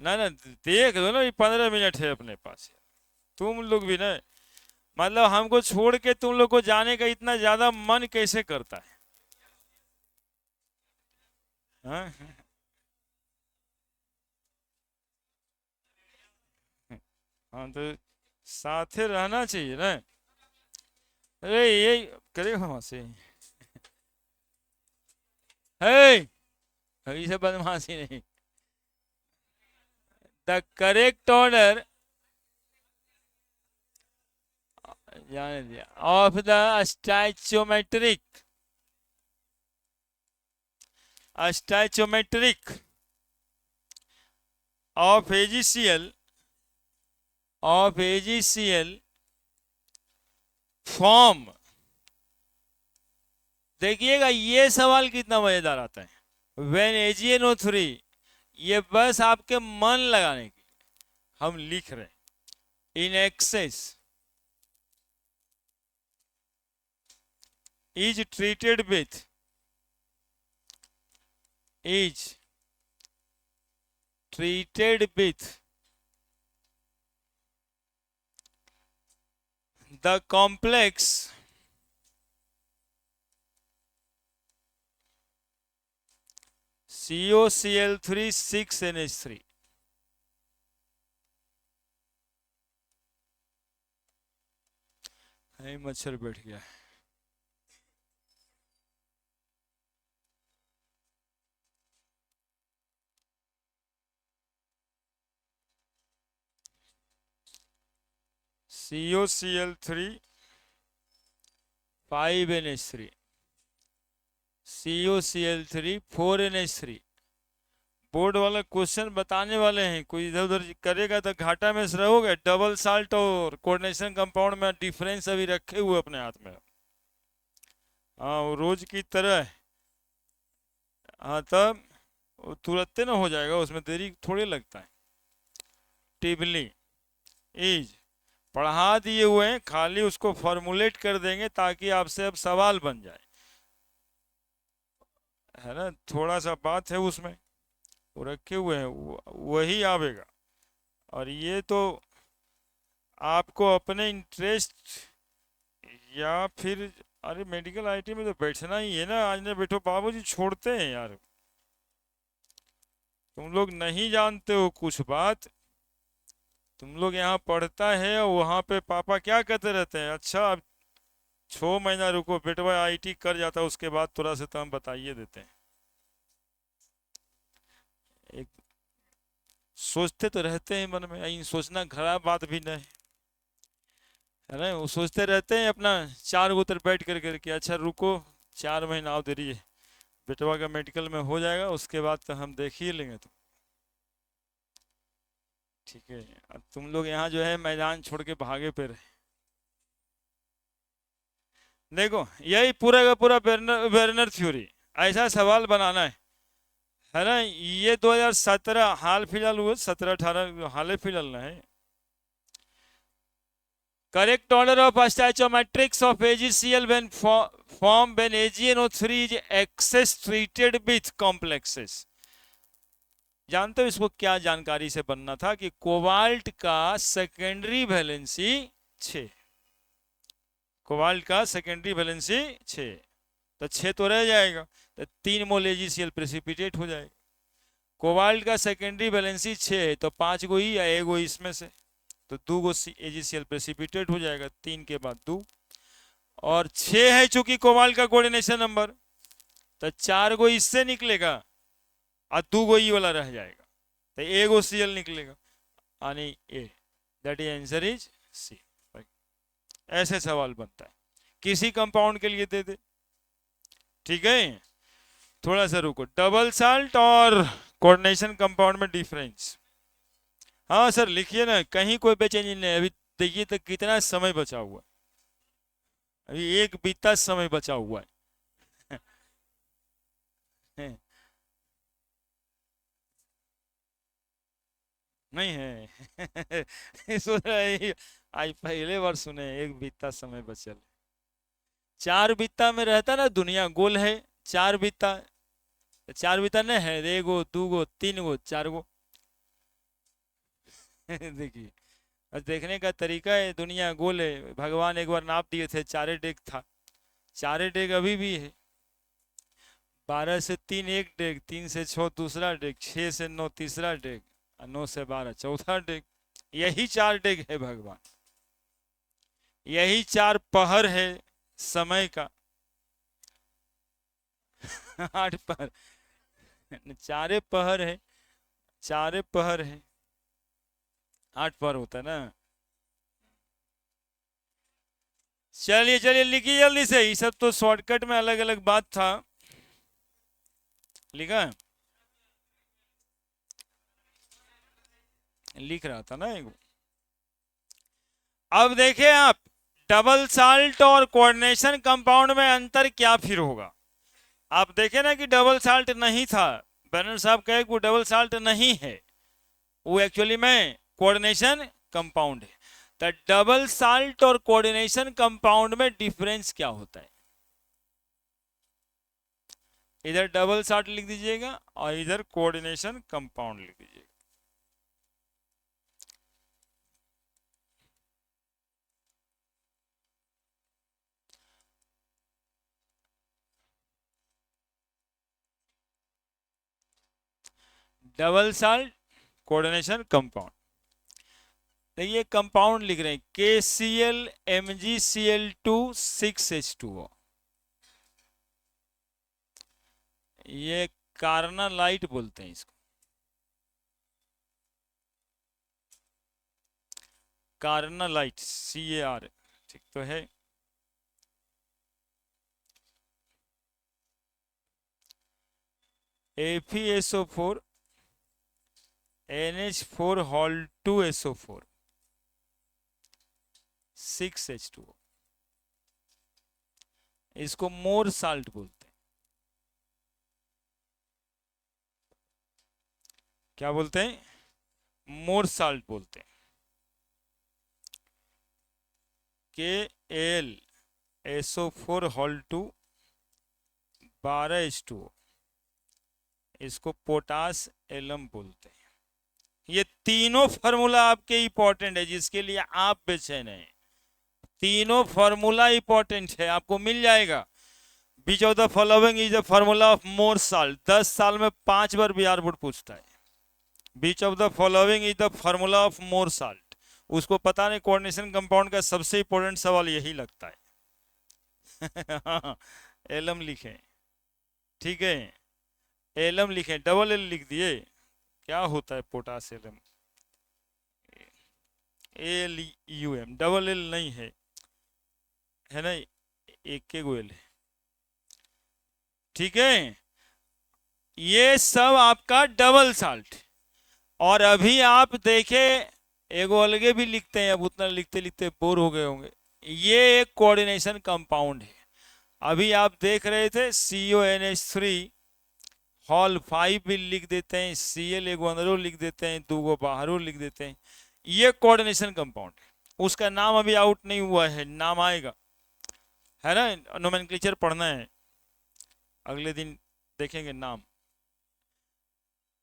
ना ना, देख लो ना, ये 15 मिनट है अपने पास। तुम लोग भी ना, मतलब हमको छोड़ के तुम लोग को जाने का इतना ज्यादा मन कैसे करता है? हाँ? हाँ तो साथे रहना चाहिए ना। अरे ये करेगा वहां से, है ऐसे बदमाशी नहीं। द करेक्ट ऑर्डर, जाने दिया, of the stoichiometric of AgCl form. देखिएगा ये सवाल कितना मजेदार आता है। व्हेन AgNO3, ये बस आपके मन लगाने के लिए हम लिख रहे हैं। In excess is treated with, is treated with the complex COCl3 6NH3। मच्छर बैठ गया। COCl3 5NH3, COCl3 4NH3। Board वाला क्वेश्चन बताने वाले हैं, कोई इधर उधर करेगा तो घाटा में रहोगे। डबल साल्ट और कोऑर्डिनेशन कंपाउंड में डिफरेंस अभी रखे हुए अपने हाथ में। हाँ वो रोज की तरह। हाँ तब वो तुरंत ना हो जाएगा, उसमें देरी थोड़ी लगता है। टिबली इज पढ़ा दिए हुए हैं, खाली उसको फॉर्मुलेट कर देंगे ताकि आपसे अब सवाल बन जाए, है ना। थोड़ा सा बात है उसमें, वो रखे हुए हैं वही आवेगा। और ये तो आपको अपने इंटरेस्ट या फिर, अरे मेडिकल आईटी में तो बैठना ही है ना, आज ने बैठो बाबूजी छोड़ते हैं यार। तुम लोग नहीं जानते हो कुछ बात, तुम लोग यहाँ पढ़ता है और वहाँ पे पापा क्या कहते रहते हैं, अच्छा अब 6 महीना रुको बेटवा आईटी कर जाता, उसके बाद थोड़ा से तो हम बताइए देते हैं। एक सोचते तो रहते हैं मन में, यही सोचना खराब बात भी नहीं है ना। वो सोचते रहते हैं अपना 4 गो बैठ कर करके, अच्छा रुको 4 महीना और देरी है, बेटवा का मेडिकल में हो जाएगा उसके बाद तो हम देख ही लेंगे। तो ठीक है, अब तुम लोग यहाँ जो है मैदान छोड़ के भागे पे रहे। देखो यही पूरा का पूरा वेरनर थ्योरी, ऐसा सवाल बनाना है ना। ये 2017 हाल फिलहाल हुए, 17-18 हाल फिलहाल ना है। Correct order of stoichiometrics of AgCl when form when AgNO3 is excess treated with complexes। जानते हो इसको क्या जानकारी से बनना था कि कोबाल्ट का सेकेंडरी वैलेंसी 6, कोबाल्ट का सेकेंडरी वैलेंसी 6, तो 6 तो रह जाएगा, तो 3 मोल AgCl प्रेसिपिटेट हो जाएगा। कोबाल्ट का सेकेंडरी वैलेंसी 6 है तो 5 गो ही या 1 गो इसमें से, तो 2 गो AgCl प्रेसिपिटेट हो जाएगा, 3 के बाद 2, और 6 है चूंकि कोबाल्ट का कोऑर्डिनेशन नंबर, तो 4 गो इससे निकलेगा और 2 गो ई वाला रह जाएगा, तो 1 गो Cl निकलेगा, यानी A, that is answer is C. ऐसे सवाल बनता है, किसी कंपाउंड के लिए दे दे। ठीक है, थोड़ा सा रुको, डबल साल्ट और कोऑर्डिनेशन कंपाउंड में डिफरेंस। हाँ सर लिखिए ना, कहीं कोई बेचैनी नहीं। अभी देखिए तो कितना समय बचा हुआ है, अभी एक बीता समय बचा हुआ है। नहीं है सोच रहा है आज पहले बार सुने एक बीता समय बचल। 4 बीता में रहता ना, दुनिया गोल है। 4 बीता, 4 बीता नहीं है, 1 गो 2 गो 3 गो 4 गो देखिए, और देखने का तरीका है, दुनिया गोल है। भगवान एक बार नाप दिए थे, 4 डेग था, 4 डेग अभी भी है। 12 से 3 एक डेग, 3 से 6 दूसरा डेग, 6 से 9 तीसरा डेग, 9 से 12 चौथा डेग। यही 4 डेग है भगवान, यही 4 पहर है समय का 8 पहर, 4 पहर है, 4 पहर है, 8 पहर होता है ना। चलिए चलिए लिखिए जल्दी से, ये सब तो शॉर्टकट में अलग अलग बात था, लिखा है, लिख रहा था ना एक। अब देखें आप, डबल साल्ट और कोऑर्डिनेशन कंपाउंड में अंतर क्या फिर होगा। आप देखें ना कि डबल साल्ट नहीं था, बैनर साहब कहे वो डबल साल्ट नहीं है, वो एक्चुअली में कोऑर्डिनेशन कंपाउंड है। तो डबल साल्ट और कोऑर्डिनेशन कंपाउंड में डिफरेंस क्या होता है, इधर डबल साल्ट लिख दीजिएगा और इधर कोऑर्डिनेशन कंपाउंड लिख दीजिएगा। Double salt coordination compound. देखिए कंपाउंड लिख रहे हैं KCl MgCl2 6H2O, ये कार्नालाइट बोलते हैं इसको, कार्नालाइट CAR, ठीक तो है। FeSO4 NH4 hall 2SO4 6H2O, इसको मोर साल्ट बोलते हैं। क्या बोलते हैं? मोर साल्ट बोलते हैं। KLSO4 हॉल 2 12H2O, इसको पोटास एलम बोलते हैं। ये तीनों फार्मूला आपके इंपॉर्टेंट है, जिसके लिए आप बेचैन हैं। तीनों फार्मूला इंपॉर्टेंट है, आपको मिल जाएगा। Which of the following is the formula of Mohr salt, 10 साल में 5 बार बिहार बोर्ड पूछता है। Which of the following is the formula of Mohr salt, उसको पता नहीं, कोऑर्डिनेशन कंपाउंड का सबसे इंपॉर्टेंट सवाल यही लगता है। हाँ, एलम लिखें, ठीक है, एलम लिखें, डबल एल लिख दिए। क्या होता है potash alum? AlUm, double L नहीं है, है ना, एक के गोल है, ठीक है। ये सब आपका डबल साल्ट। और अभी आप देखें, एगो अलगे भी लिखते हैं, अब उतना लिखते लिखते बोर हो गए होंगे। ये एक कोऑर्डिनेशन कंपाउंड है। अभी आप देख रहे थे CONH3 हॉल 5 भी लिख देते हैं, Cl एगो अंदरों लिख देते हैं, 2 गो बाहरों लिख देते हैं। ये कोऑर्डिनेशन कंपाउंड है। उसका नाम अभी आउट नहीं हुआ है, नाम आएगा, है ना, नोमेनक्लेचर पढ़ना है, अगले दिन देखेंगे नाम।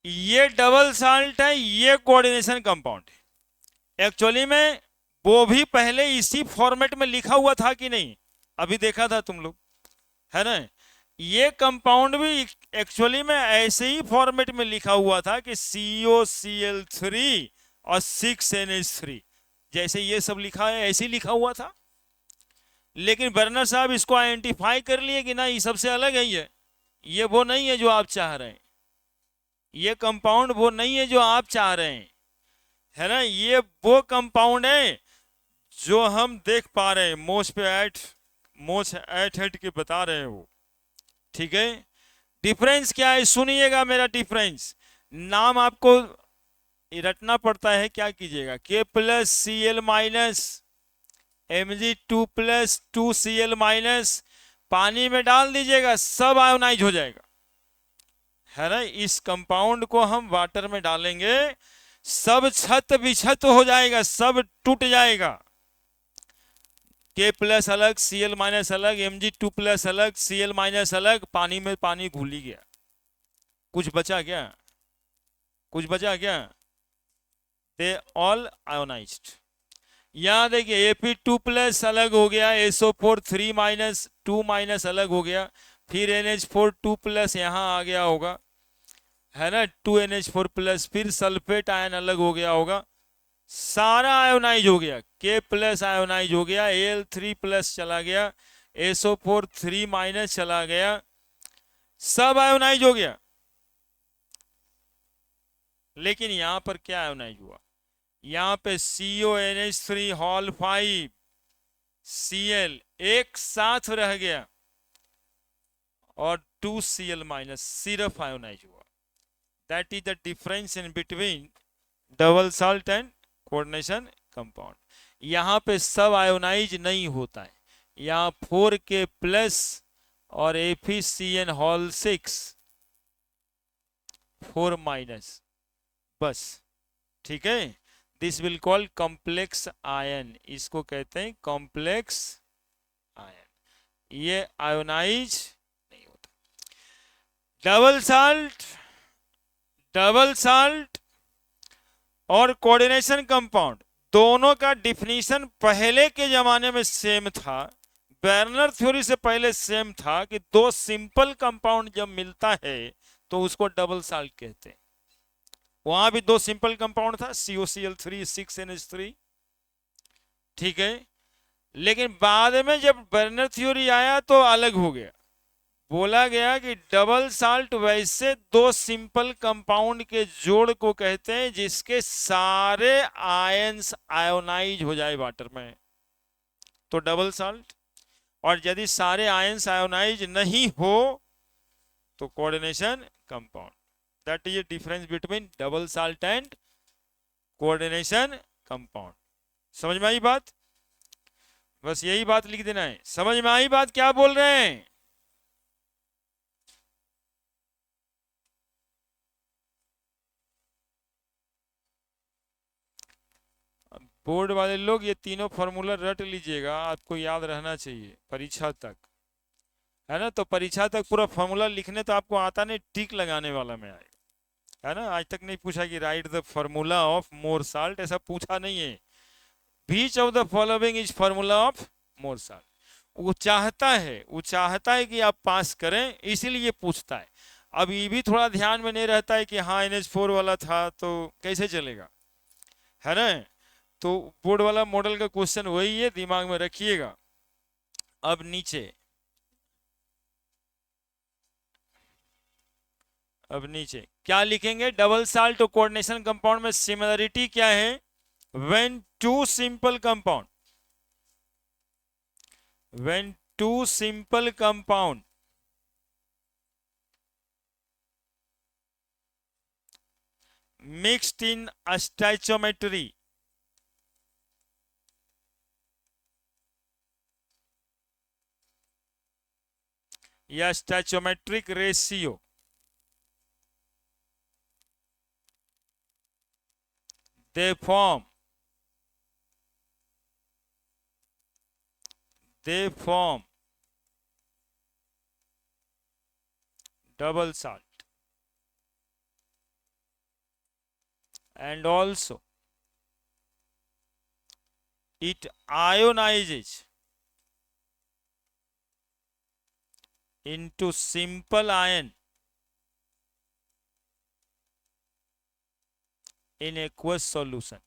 ये डबल साल्ट है, ये कोऑर्डिनेशन कंपाउंड है। एक्चुअली में वो भी पहले इसी फॉर्मेट में लिखा हुआ था कि नहीं, अभी देखा था तुम लोग, है ना। ये कंपाउंड भी एक्चुअली में ऐसे ही फॉर्मेट में लिखा हुआ था कि COCl3 और 6NH3, जैसे ये सब लिखा है ऐसे ही लिखा हुआ था। लेकिन बर्नर साहब इसको आइडेंटिफाई कर लिए कि ना, ये सबसे अलग है, ये वो नहीं है जो आप चाह रहे हैं, ये कंपाउंड वो नहीं है जो आप चाह रहे हैं, है ना। ये वो कंपाउंड है जो हम देख पा रहे हैं, मोच एट हेड के बता रहे हैं वो, ठीक है। डिफरेंस क्या है सुनिएगा, मेरा डिफरेंस नाम आपको रटना पड़ता है, क्या कीजिएगा, K plus Cl minus Mg2 plus 2Cl minus, पानी में डाल दीजिएगा, सब आयोनाइज हो जाएगा, है ना। इस कंपाउंड को हम वाटर में डालेंगे, सब छत विछत हो जाएगा, सब टूट जाएगा। K प्लस अलग, Cl माइनस अलग, Mg2 प्लस अलग, Cl माइनस अलग, पानी में पानी घुल ही गया। कुछ बचा क्या? कुछ बचा क्या? They all ionised. यहां देखिए Ap2 प्लस अलग हो गया, SO4 3 माइनस 2 माइनस अलग हो गया, फिर NH4 2 प्लस यहां आ गया होगा, है ना, 2NH4 प्लस, फिर सल्फेट आयन अलग हो गया होगा, सारा आयोनाइज हो गया। K प्लस आयोनाइज हो गया, Al3 प्लस चला गया, SO4 3 माइनस चला गया, सब आयोनाइज हो गया। लेकिन यहां पर क्या आयोनाइज हुआ? यहां पे CONH3 हॉल 5 Cl एक साथ रह गया और 2Cl माइनस सिर्फ आयोनाइज हुआ। That is the difference in between double salt and coordination compound. यहां पे सब आयोनाइज नहीं होता है, यहां 4K प्लस और FeCN हॉल 6 4 माइनस, बस, ठीक है। This will call complex ion, इसको कहते हैं कॉम्प्लेक्स आयन, ये आयोनाइज नहीं होता। डबल साल्ट और कोऑर्डिनेशन कंपाउंड दोनों का डिफिनीशन पहले के जमाने में सेम था, बर्नर थ्योरी से पहले सेम था कि दो सिंपल कंपाउंड जब मिलता है तो उसको डबल साल्ट कहते हैं। वहां भी दो सिंपल कंपाउंड था, COCl3 6NH3, ठीक है। लेकिन बाद में जब बर्नर थ्योरी आया तो अलग हो गया, बोला गया कि डबल साल्ट वैसे दो सिंपल कंपाउंड के जोड़ को कहते हैं जिसके सारे आयंस आयोनाइज हो जाए वाटर में, तो डबल साल्ट। और यदि सारे आयंस आयोनाइज नहीं हो तो coordination compound. That is A difference between double salt and coordination compound. समझ में आई बात? बस यही बात लिख देना है। समझ में आई बात क्या बोल रहे हैं? बोर्ड वाले लोग ये तीनों फॉर्मूला रट लीजिएगा, आपको याद रहना चाहिए परीक्षा तक, है ना। तो परीक्षा तक पूरा फॉर्मूला लिखने तो आपको आता नहीं, टिक लगाने वाला में आएगा, है ना। आज तक नहीं पूछा कि write the formula of Mohr salt, ऐसा पूछा नहीं है। Which of the following is formula of Mohr salt. वो चाहता है कि आप पास करें, इसीलिए पूछता है। अब ये भी थोड़ा ध्यान में नहीं रहता है कि हाँ NH4 वाला था तो कैसे चलेगा, है ना। तो बोर्ड वाला मॉडल का क्वेश्चन वही है, दिमाग में रखिएगा। अब नीचे क्या लिखेंगे? डबल साल्ट और कोऑर्डिनेशन कंपाउंड में सिमिलरिटी क्या है? When two simple compound mixed in a stoichiometry या stoichiometric ratio, they form double salt, and also it ionizes into simple ion in aqueous solution,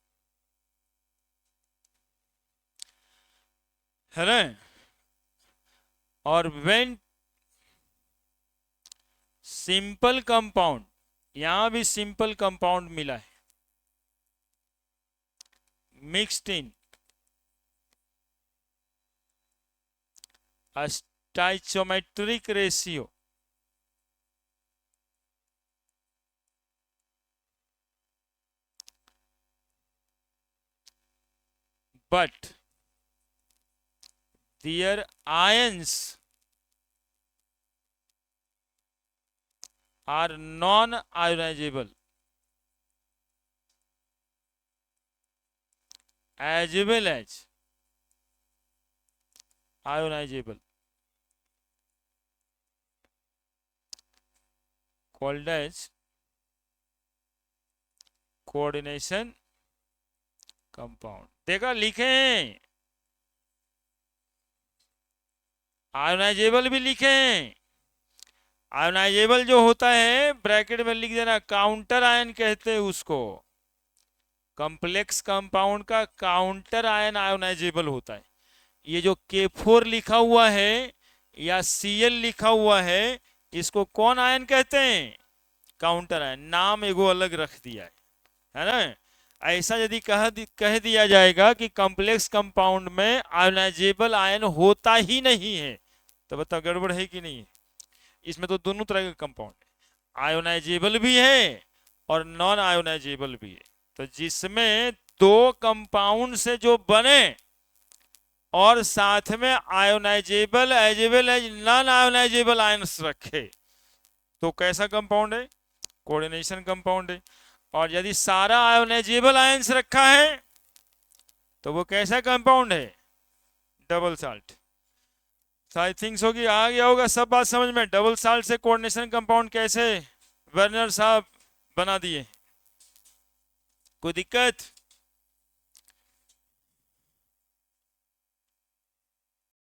है ना। और when सिंपल कंपाउंड, यहां भी सिंपल कंपाउंड मिला है, mixed in a stoichiometric ratio but their ions are non-ionizable as well as ionizable, called as coordination compound. देखा लिखे हैं, आयोनाइजेबल भी लिखे हैं। आयोनाइजेबल जो होता है ब्रैकेट में लिख देना, काउंटर आयन कहते हैं उसको। कॉम्प्लेक्स कंपाउंड का काउंटर आयन आयोनाइजेबल होता है। ये जो K4 लिखा हुआ है या Cl लिखा हुआ है, इसको कौन आयन कहते हैं? Counter ion. नाम एगो अलग रख दिया है ना। ऐसा यदि कह दिया जाएगा कि कॉम्प्लेक्स कंपाउंड में आयोनाइजेबल आयन होता ही नहीं है, तो बताओ गड़बड़ है कि नहीं है? इसमें तो दोनों तरह के कंपाउंड है, आयोनाइजेबल भी है और नॉन आयोनाइजेबल भी है। तो जिसमें दो कंपाउंड से जो बने और साथ में ionizable as well as non ionizable ions रखे, तो कैसा कंपाउंड है? कोऑर्डिनेशन कंपाउंड है। और यदि सारा आयोनाइजेबल आयंस रखा है तो वो कैसा कंपाउंड है? Double salt. I think so कि आ गया होगा सब बात समझ में। डबल साल्ट से कोऑर्डिनेशन कंपाउंड कैसे वर्नर साहब बना दिए, कोई दिक्कत?